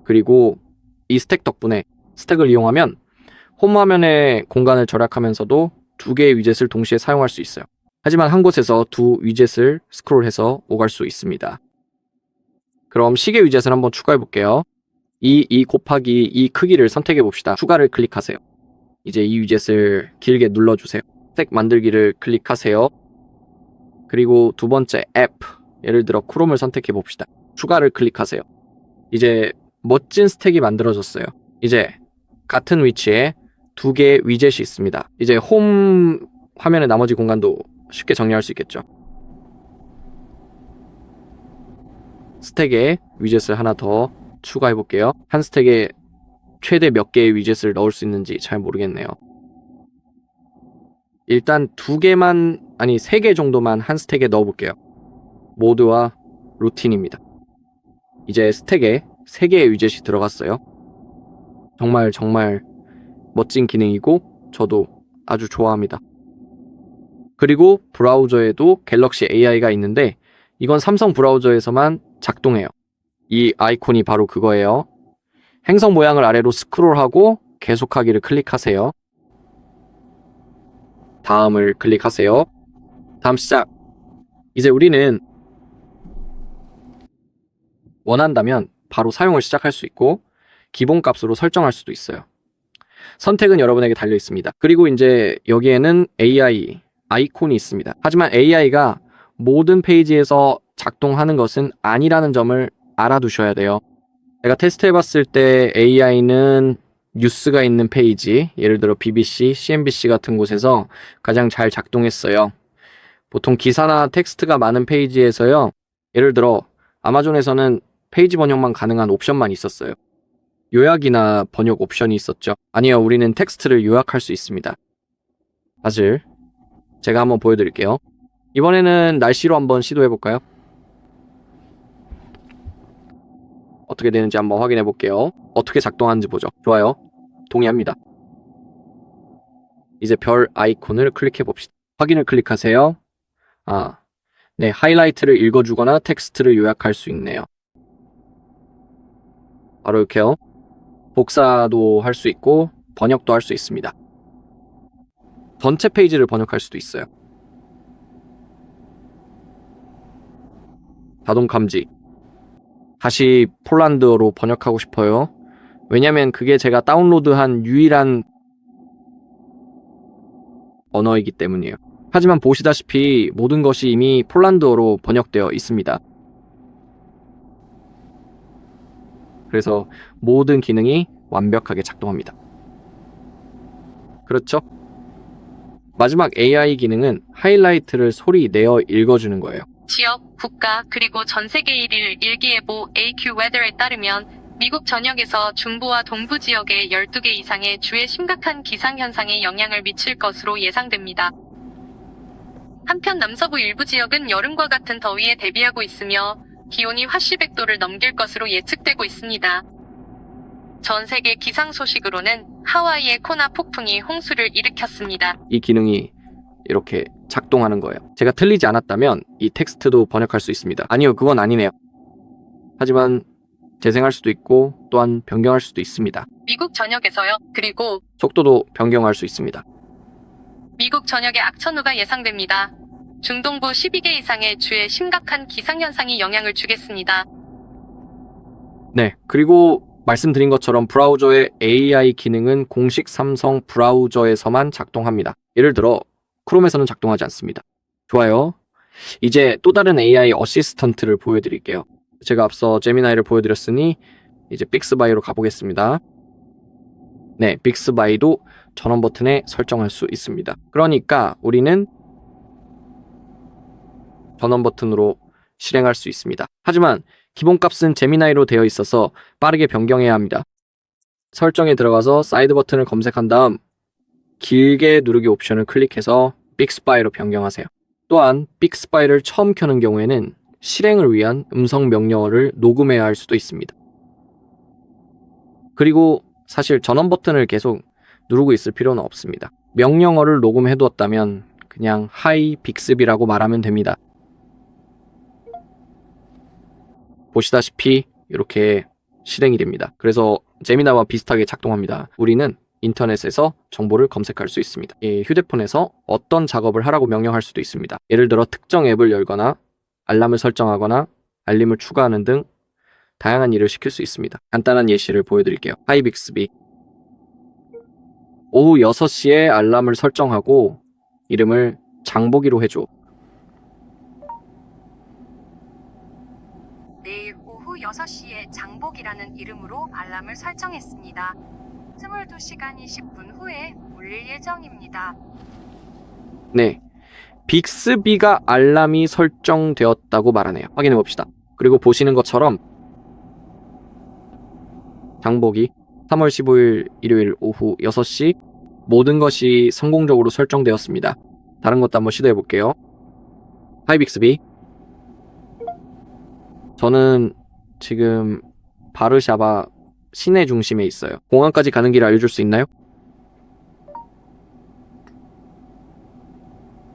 그리고 이 스택 덕분에 스택을 이용하면 홈 화면의 공간을 절약하면서도 2개의 위젯을 동시에 사용할 수 있어요. 하지만 한 곳에서 두 위젯을 스크롤해서 오갈 수 있습니다. 그럼 시계 위젯을 한번 추가해 볼게요. 이 곱하기 이 크기를 선택해 봅시다. 추가를 클릭하세요. 이제 이 위젯을 길게 눌러주세요. 스택 만들기를 클릭하세요. 그리고 두 번째 앱, 예를 들어 크롬을 선택해 봅시다. 추가를 클릭하세요. 이제 멋진 스택이 만들어졌어요. 이제 같은 위치에 2개의 위젯이 있습니다. 이제 홈 화면의 나머지 공간도 쉽게 정리할 수 있겠죠. 스택에 위젯을 하나 더 추가해 볼게요. 한 스택에 최대 몇 개의 위젯을 넣을 수 있는지 잘 모르겠네요. 일단 3개 정도만 한 스택에 넣어 볼게요. 모드와 루틴입니다. 이제 스택에 3개의 위젯이 들어갔어요. 정말 멋진 기능이고 저도 아주 좋아합니다. 그리고 브라우저에도 갤럭시 AI가 있는데 이건 삼성 브라우저에서만 작동해요. 이 아이콘이 바로 그거예요. 행성 모양을 아래로 스크롤하고 계속하기를 클릭하세요. 다음을 클릭하세요. 다음 시작. 이제 우리는 원한다면 바로 사용을 시작할 수 있고 기본값으로 설정할 수도 있어요. 선택은 여러분에게 달려 있습니다. 그리고 이제 여기에는 AI 아이콘이 있습니다. 하지만 AI가 모든 페이지에서 작동하는 것은 아니라는 점을 알아두셔야 돼요. 제가 테스트해봤을 때 AI는 뉴스가 있는 페이지, 예를 들어 BBC, CNBC 같은 곳에서 가장 잘 작동했어요. 보통 기사나 텍스트가 많은 페이지에서요. 예를 들어 아마존에서는 페이지 번역만 가능한 옵션만 있었어요. 요약이나 번역 옵션이 있었죠. 아니요, 우리는 텍스트를 요약할 수 있습니다. 사실 제가 한번 보여드릴게요. 이번에는 날씨로 한번 시도해볼까요? 어떻게 되는지 한번 확인해 볼게요. 어떻게 작동하는지 보죠. 좋아요. 동의합니다. 이제 별 아이콘을 클릭해 봅시다. 확인을 클릭하세요. 네, 하이라이트를 읽어주거나 텍스트를 요약할 수 있네요. 바로 이렇게요. 복사도 할 수 있고 번역도 할 수 있습니다. 전체 페이지를 번역할 수도 있어요. 자동 감지. 다시 폴란드어로 번역하고 싶어요. 왜냐면 그게 제가 다운로드한 유일한 언어이기 때문이에요. 하지만 보시다시피 모든 것이 이미 폴란드어로 번역되어 있습니다. 그래서 모든 기능이 완벽하게 작동합니다. 그렇죠? 마지막 AI 기능은 하이라이트를 소리 내어 읽어주는 거예요. 지역, 국가, 그리고 전 세계 1일 일기예보 AQWeather에 따르면 미국 전역에서 중부와 동부 지역의 12개 이상의 주에 심각한 기상현상에 영향을 미칠 것으로 예상됩니다. 한편 남서부 일부 지역은 여름과 같은 더위에 대비하고 있으며 기온이 화씨 100도를 넘길 것으로 예측되고 있습니다. 전 세계 기상 소식으로는 하와이의 코나 폭풍이 홍수를 일으켰습니다. 이 기능이 이렇게 작동하는 거예요. 제가 틀리지 않았다면 이 텍스트도 번역할 수 있습니다. 아니요, 그건 아니네요. 하지만 재생할 수도 있고 또한 변경할 수도 있습니다. 미국 전역에서요. 그리고 속도도 변경할 수 있습니다. 미국 전역에 악천후가 예상됩니다. 중동부 12개 이상의 주에 심각한 기상현상이 영향을 주겠습니다. 네, 그리고 말씀드린 것처럼 브라우저의 AI 기능은 공식 삼성 브라우저에서만 작동합니다. 예를 들어 크롬에서는 작동하지 않습니다. 좋아요. 이제 또 다른 AI 어시스턴트를 보여드릴게요. 제가 앞서 제미나이를 보여드렸으니 이제 빅스바이로 가보겠습니다. 네, 빅스바이도 전원 버튼에 설정할 수 있습니다. 그러니까 우리는 전원 버튼으로 실행할 수 있습니다. 하지만 기본값은 제미나이로 되어 있어서 빠르게 변경해야 합니다. 설정에 들어가서 사이드 버튼을 검색한 다음 길게 누르기 옵션을 클릭해서 빅스바이로 변경하세요. 또한 빅스바이를 처음 켜는 경우에는 실행을 위한 음성 명령어를 녹음해야 할 수도 있습니다. 그리고 사실 전원 버튼을 계속 누르고 있을 필요는 없습니다. 명령어를 녹음해 두었다면 그냥 하이 빅스비라고 말하면 됩니다. 보시다시피 이렇게 실행이 됩니다. 그래서 제미나와 비슷하게 작동합니다. 우리는 인터넷에서 정보를 검색할 수 있습니다. 휴대폰에서 어떤 작업을 하라고 명령할 수도 있습니다. 예를 들어 특정 앱을 열거나 알람을 설정하거나 알림을 추가하는 등 다양한 일을 시킬 수 있습니다. 간단한 예시를 보여드릴게요. 하이 빅스비. 오후 6시에 알람을 설정하고 이름을 장보기로 해줘. 내일 오후 6시에 장복이라는 이름으로 알람을 설정했습니다. 22시간 20분 후에 울릴 예정입니다. 네, 빅스비가 알람이 설정되었다고 말하네요. 확인해 봅시다. 그리고 보시는 것처럼 장보기 3월 15일 일요일 오후 6시 모든 것이 성공적으로 설정되었습니다. 다른 것도 한번 시도해 볼게요. 하이 빅스비. 저는 지금 바르샤바 시내 중심에 있어요. 공항까지 가는 길을 알려줄 수 있나요?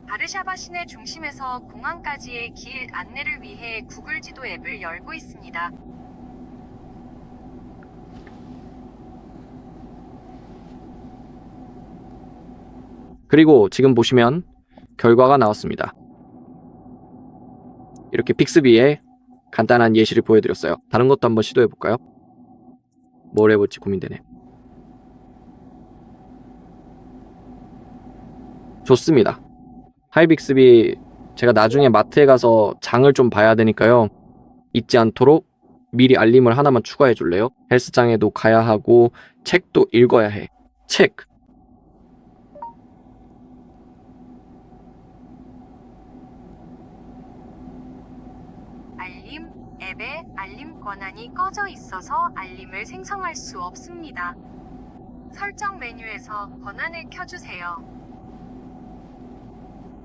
바르샤바 시내 중심에서 공항까지의 길 안내를 위해 구글 지도 앱을 열고 있습니다. 그리고 지금 보시면 결과가 나왔습니다. 이렇게 빅스비의 간단한 예시를 보여드렸어요. 다른 것도 한번 시도해 볼까요? 뭘 해볼지 고민되네. 좋습니다. 하이빅스비 제가 나중에 마트에 가서 장을 좀 봐야 되니까요. 잊지 않도록 미리 알림을 하나만 추가해 줄래요? 헬스장에도 가야 하고 책도 읽어야 해. 책. 알림 앱에 알림 권한이 꺼져 있어서 알림을 생성할 수 없습니다. 설정 메뉴에서 권한을 켜주세요.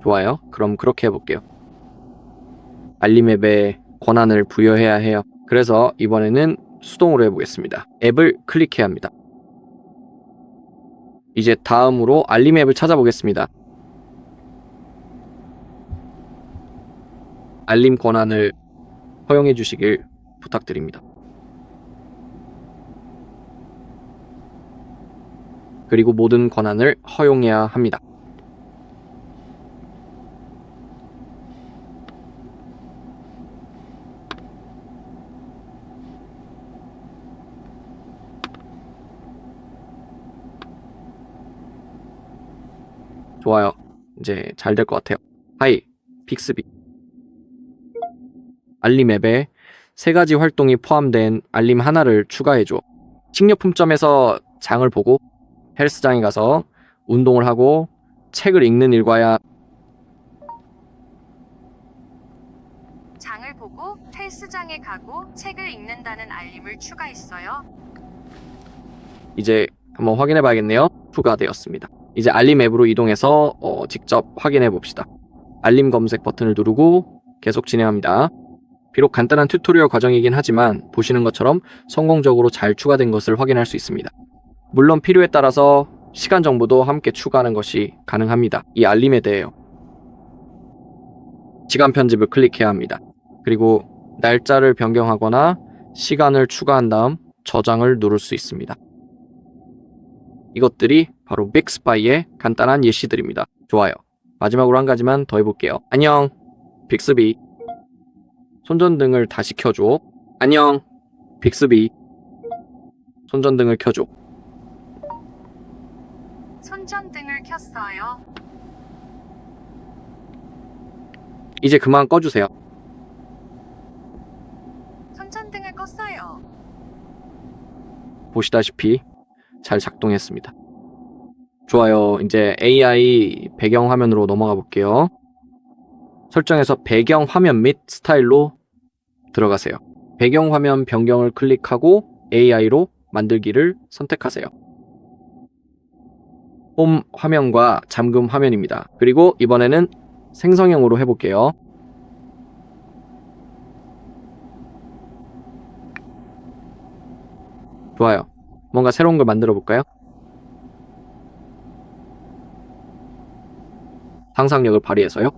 좋아요. 그럼 그렇게 해볼게요. 알림 앱에 권한을 부여해야 해요. 그래서 이번에는 수동으로 해보겠습니다. 앱을 클릭해야 합니다. 이제 다음으로 알림 앱을 찾아보겠습니다. 알림 권한을 허용해 주시길 부탁드립니다. 그리고 모든 권한을 허용해야 합니다. 좋아요. 이제 잘 될 것 같아요. 하이, 빅스비. 알림 앱에 3가지 활동이 포함된 알림 하나를 추가해줘. 식료품점에서 장을 보고 헬스장에 가서 운동을 하고 책을 읽는 일과야. 장을 보고 헬스장에 가고 책을 읽는다는 알림을 추가했어요. 이제 한번 확인해 봐야겠네요. 추가되었습니다. 이제 알림 앱으로 이동해서 직접 확인해 봅시다. 알림 검색 버튼을 누르고 계속 진행합니다. 비록 간단한 튜토리얼 과정이긴 하지만 보시는 것처럼 성공적으로 잘 추가된 것을 확인할 수 있습니다. 물론 필요에 따라서 시간 정보도 함께 추가하는 것이 가능합니다. 이 알림에 대해요. 시간 편집을 클릭해야 합니다. 그리고 날짜를 변경하거나 시간을 추가한 다음 저장을 누를 수 있습니다. 이것들이 바로 빅스바이의 간단한 예시들입니다. 좋아요. 마지막으로 한 가지만 더 해볼게요. 안녕, 빅스비. 손전등을 다시 켜줘. 안녕, 빅스비. 손전등을 켜줘. 손전등을 켰어요. 이제 그만 꺼주세요. 손전등을 껐어요. 보시다시피 잘 작동했습니다. 좋아요. 이제 AI 배경 화면으로 넘어가 볼게요. 설정에서 배경 화면 및 스타일로 들어가세요. 배경 화면 변경을 클릭하고 AI로 만들기를 선택하세요. 홈 화면과 잠금 화면입니다. 그리고 이번에는 생성형으로 해볼게요. 좋아요. 뭔가 새로운 걸 만들어 볼까요? 상상력을 발휘해서요.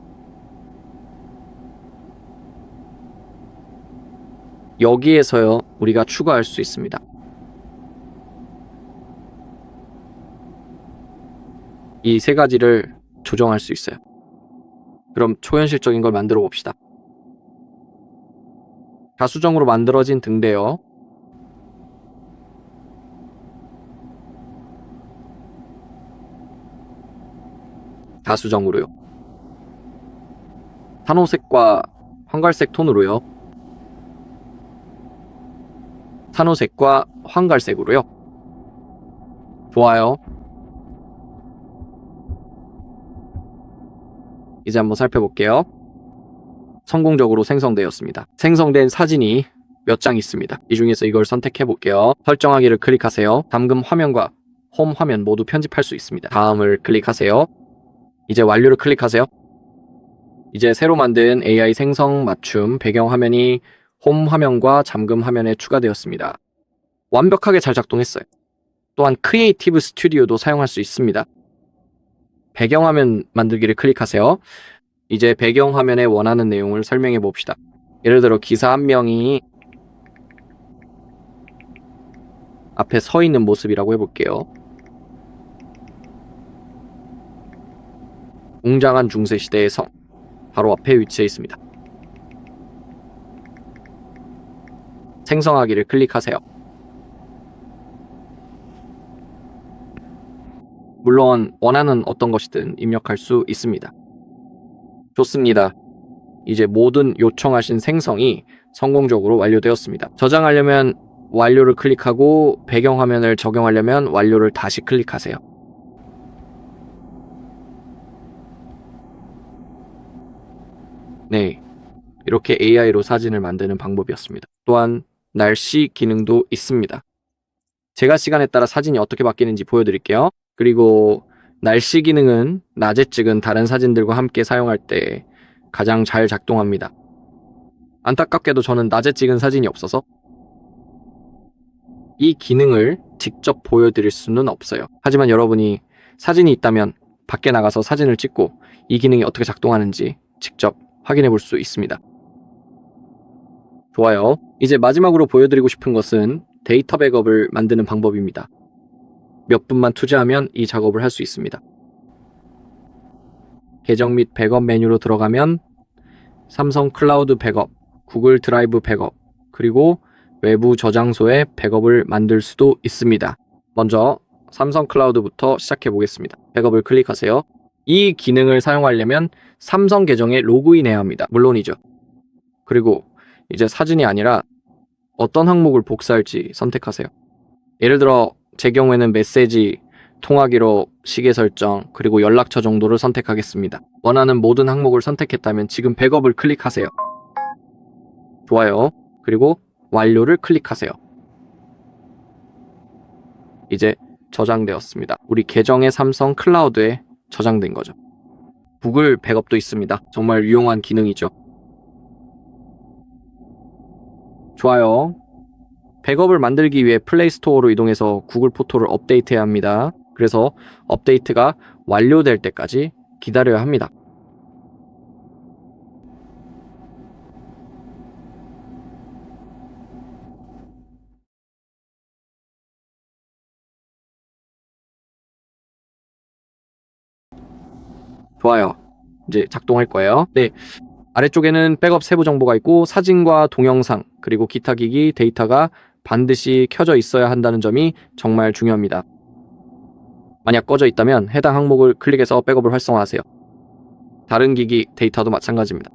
여기에서요, 우리가 추가할 수 있습니다. 이 3가지를 조정할 수 있어요. 그럼 초현실적인 걸 만들어 봅시다. 다수정으로 만들어진 등대요. 다수정으로요. 산호색과 황갈색 톤으로요. 산호색과 황갈색으로요. 좋아요. 이제 한번 살펴볼게요. 성공적으로 생성되었습니다. 생성된 사진이 몇 장 있습니다. 이 중에서 이걸 선택해 볼게요. 설정하기를 클릭하세요. 잠금 화면과 홈 화면 모두 편집할 수 있습니다. 다음을 클릭하세요. 이제 완료를 클릭하세요. 이제 새로 만든 AI 생성 맞춤 배경 화면이 홈 화면과 잠금 화면에 추가되었습니다. 완벽하게 잘 작동했어요. 또한 크리에이티브 스튜디오도 사용할 수 있습니다. 배경화면 만들기를 클릭하세요. 이제 배경화면에 원하는 내용을 설명해 봅시다. 예를 들어 기사 한 명이 앞에 서 있는 모습이라고 해볼게요. 웅장한 중세시대의 성, 바로 앞에 위치해 있습니다. 생성하기를 클릭하세요. 물론 원하는 어떤 것이든 입력할 수 있습니다. 좋습니다. 이제 모든 요청하신 생성이 성공적으로 완료되었습니다. 저장하려면 완료를 클릭하고 배경화면을 적용하려면 완료를 다시 클릭하세요. 네, 이렇게 AI로 사진을 만드는 방법이었습니다. 또한 날씨 기능도 있습니다. 제가 시간에 따라 사진이 어떻게 바뀌는지 보여드릴게요. 그리고 날씨 기능은 낮에 찍은 다른 사진들과 함께 사용할 때 가장 잘 작동합니다. 안타깝게도 저는 낮에 찍은 사진이 없어서 이 기능을 직접 보여드릴 수는 없어요. 하지만 여러분이 사진이 있다면 밖에 나가서 사진을 찍고 이 기능이 어떻게 작동하는지 직접 확인해 볼 수 있습니다. 좋아요. 이제 마지막으로 보여드리고 싶은 것은 데이터 백업을 만드는 방법입니다. 몇 분만 투자하면 이 작업을 할 수 있습니다. 계정 및 백업 메뉴로 들어가면 삼성 클라우드 백업, 구글 드라이브 백업, 그리고 외부 저장소에 백업을 만들 수도 있습니다. 먼저 삼성 클라우드부터 시작해 보겠습니다. 백업을 클릭하세요. 이 기능을 사용하려면 삼성 계정에 로그인해야 합니다. 물론이죠. 그리고 이제 사진이 아니라 어떤 항목을 복사할지 선택하세요. 예를 들어 제 경우에는 메시지, 통화기록, 시계 설정, 그리고 연락처 정도를 선택하겠습니다. 원하는 모든 항목을 선택했다면 지금 백업을 클릭하세요. 좋아요. 그리고 완료를 클릭하세요. 이제 저장되었습니다. 우리 계정의 삼성 클라우드에 저장된 거죠. 구글 백업도 있습니다. 정말 유용한 기능이죠. 좋아요. 백업을 만들기 위해 플레이스토어로 이동해서 구글 포토를 업데이트해야 합니다. 그래서 업데이트가 완료될 때까지 기다려야 합니다. 좋아요. 이제 작동할 거예요. 네. 아래쪽에는 백업 세부 정보가 있고 사진과 동영상 그리고 기타 기기 데이터가 반드시 켜져 있어야 한다는 점이 정말 중요합니다. 만약 꺼져 있다면 해당 항목을 클릭해서 백업을 활성화하세요. 다른 기기 데이터도 마찬가지입니다.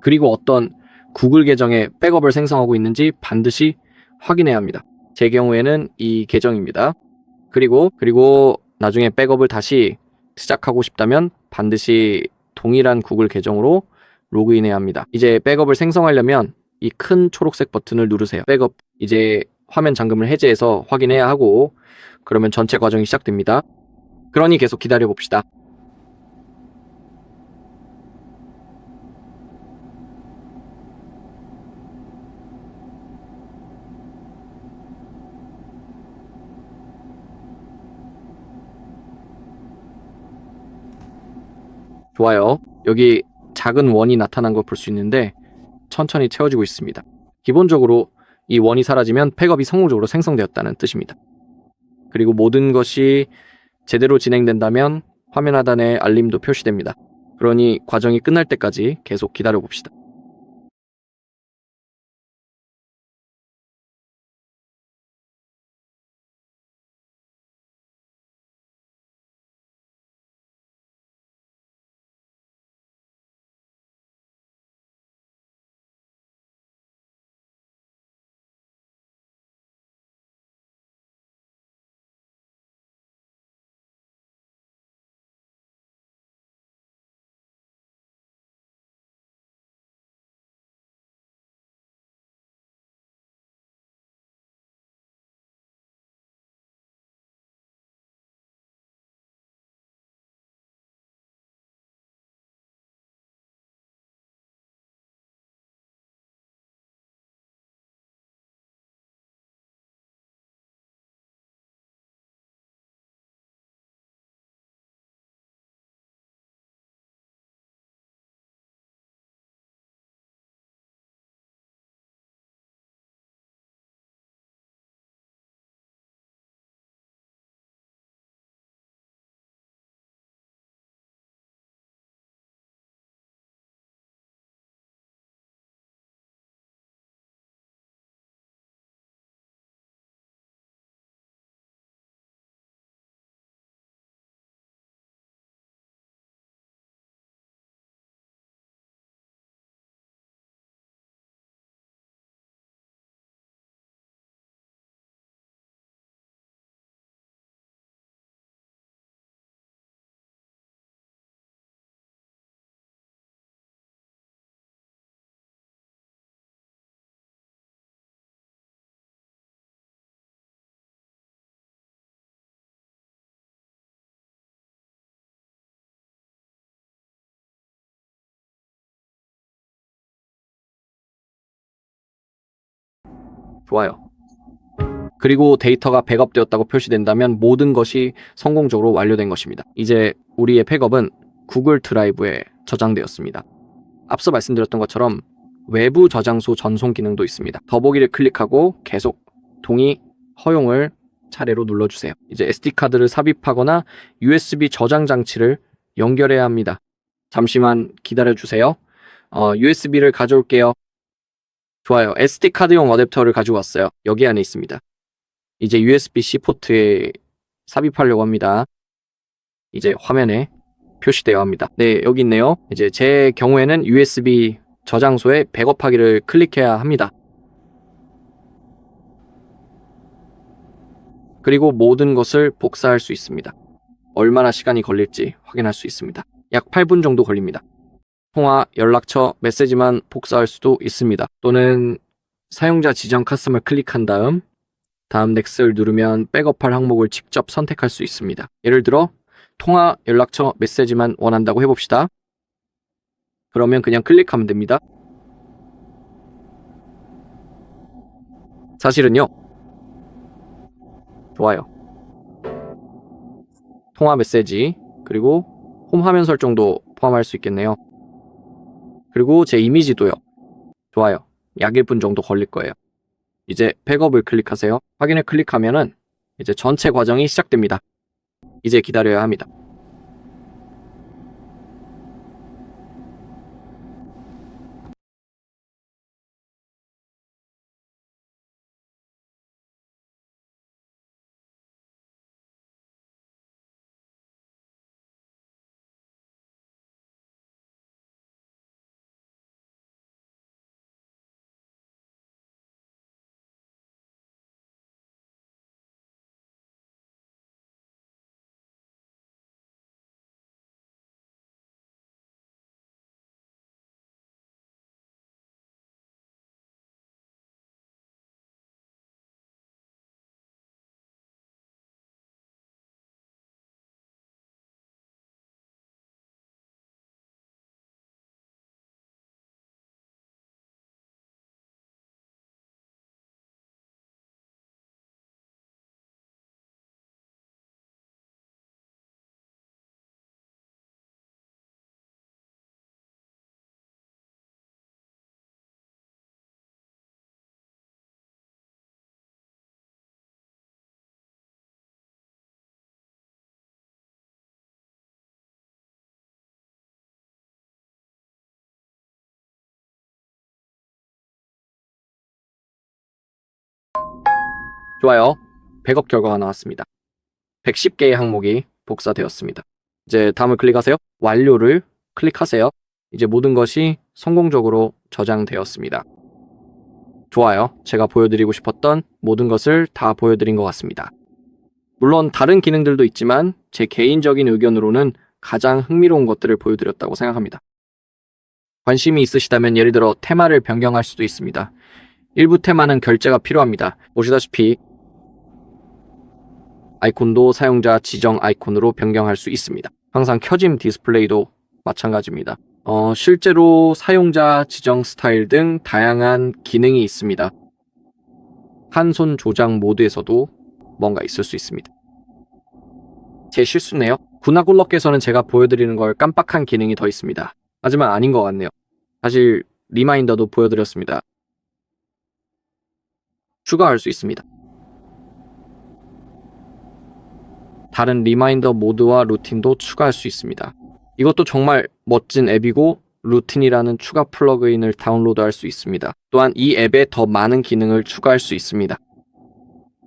그리고 어떤 구글 계정에 백업을 생성하고 있는지 반드시 확인해야 합니다. 제 경우에는 이 계정입니다. 그리고 나중에 백업을 다시 시작하고 싶다면 반드시 동일한 구글 계정으로 로그인해야 합니다. 이제 백업을 생성하려면 이 큰 초록색 버튼을 누르세요. 백업, 이제 화면 잠금을 해제해서 확인해야 하고 그러면 전체 과정이 시작됩니다. 그러니 계속 기다려 봅시다. 좋아요. 여기 작은 원이 나타난 걸 볼 수 있는데 천천히 채워지고 있습니다. 기본적으로 이 원이 사라지면 백업이 성공적으로 생성되었다는 뜻입니다. 그리고 모든 것이 제대로 진행된다면 화면 하단에 알림도 표시됩니다. 그러니 과정이 끝날 때까지 계속 기다려 봅시다. 좋아요. 그리고 데이터가 백업되었다고 표시된다면 모든 것이 성공적으로 완료된 것입니다. 이제 우리의 백업은 구글 드라이브에 저장되었습니다. 앞서 말씀드렸던 것처럼 외부 저장소 전송 기능도 있습니다. 더보기를 클릭하고 계속 동의, 허용을 차례로 눌러주세요. 이제 SD카드를 삽입하거나 USB 저장 장치를 연결해야 합니다. 잠시만 기다려주세요. USB를 가져올게요. 좋아요. SD카드용 어댑터를 가지고 왔어요. 여기 안에 있습니다. 이제 USB-C 포트에 삽입하려고 합니다. 이제 화면에 표시되어야 합니다. 네, 여기 있네요. 이제 제 경우에는 USB 저장소에 백업하기를 클릭해야 합니다. 그리고 모든 것을 복사할 수 있습니다. 얼마나 시간이 걸릴지 확인할 수 있습니다. 약 8분 정도 걸립니다. 통화, 연락처, 메시지만 복사할 수도 있습니다. 또는 사용자 지정 카스텀을 클릭한 다음 넥스트를 누르면 백업할 항목을 직접 선택할 수 있습니다. 예를 들어 통화, 연락처, 메시지만 원한다고 해봅시다. 그러면 그냥 클릭하면 됩니다. 사실은요. 좋아요. 통화 메시지, 그리고 홈 화면 설정도 포함할 수 있겠네요. 그리고 제 이미지도요. 좋아요. 약 1분 정도 걸릴 거예요. 이제 백업을 클릭하세요. 확인을 클릭하면은 이제 전체 과정이 시작됩니다. 이제 기다려야 합니다. 좋아요. 백업 결과가 나왔습니다. 110개의 항목이 복사되었습니다. 이제 다음을 클릭하세요. 완료를 클릭하세요. 이제 모든 것이 성공적으로 저장되었습니다. 좋아요. 제가 보여드리고 싶었던 모든 것을 다 보여드린 것 같습니다. 물론 다른 기능들도 있지만 제 개인적인 의견으로는 가장 흥미로운 것들을 보여드렸다고 생각합니다. 관심이 있으시다면 예를 들어 테마를 변경할 수도 있습니다. 일부 테마는 결제가 필요합니다. 보시다시피 아이콘도 사용자 지정 아이콘으로 변경할 수 있습니다. 항상 켜짐 디스플레이도 마찬가지입니다. 실제로 사용자 지정 스타일 등 다양한 기능이 있습니다. 한 손 조작 모드에서도 뭔가 있을 수 있습니다. 제 실수네요. 구나골럭께서는 제가 보여드리는 걸 깜빡한 기능이 더 있습니다. 하지만 아닌 것 같네요. 사실 리마인더도 보여드렸습니다. 추가할 수 있습니다. 다른 리마인더 모드와 루틴도 추가할 수 있습니다. 이것도 정말 멋진 앱이고 루틴이라는 추가 플러그인을 다운로드할 수 있습니다. 또한 이 앱에 더 많은 기능을 추가할 수 있습니다.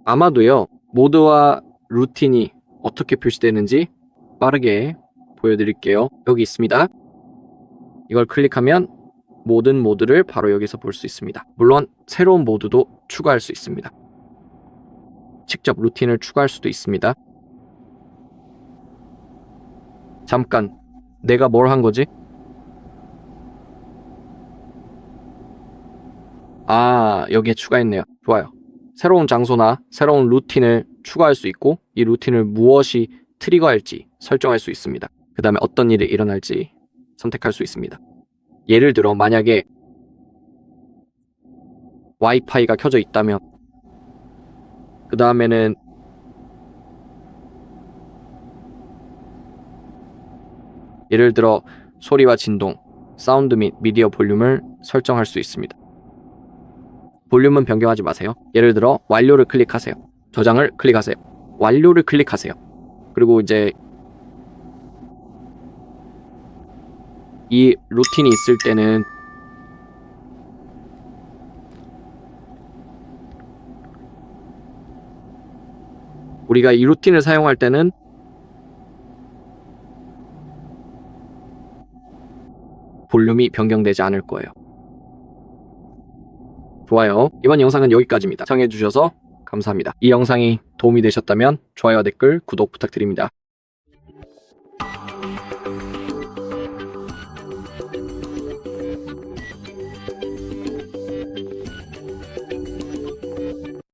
아마도요, 모드와 루틴이 어떻게 표시되는지 빠르게 보여드릴게요. 여기 있습니다. 이걸 클릭하면 모든 모드를 바로 여기서 볼 수 있습니다. 물론 새로운 모드도 추가할 수 있습니다. 직접 루틴을 추가할 수도 있습니다. 잠깐, 내가 뭘 한 거지? 여기에 추가했네요. 좋아요. 새로운 장소나 새로운 루틴을 추가할 수 있고 이 루틴을 무엇이 트리거할지 설정할 수 있습니다. 그 다음에 어떤 일이 일어날지 선택할 수 있습니다. 예를 들어 만약에 와이파이가 켜져 있다면 그 다음에는 예를 들어 소리와 진동, 사운드 및 미디어 볼륨을 설정할 수 있습니다. 볼륨은 변경하지 마세요. 예를 들어 완료를 클릭하세요. 저장을 클릭하세요. 완료를 클릭하세요. 그리고 이제 이 루틴이 있을 때는 우리가 이 루틴을 사용할 때는 볼륨이 변경되지 않을 거예요. 좋아요. 이번 영상은 여기까지입니다. 시청해주셔서 감사합니다. 이 영상이 도움이 되셨다면 좋아요와 댓글, 구독 부탁드립니다.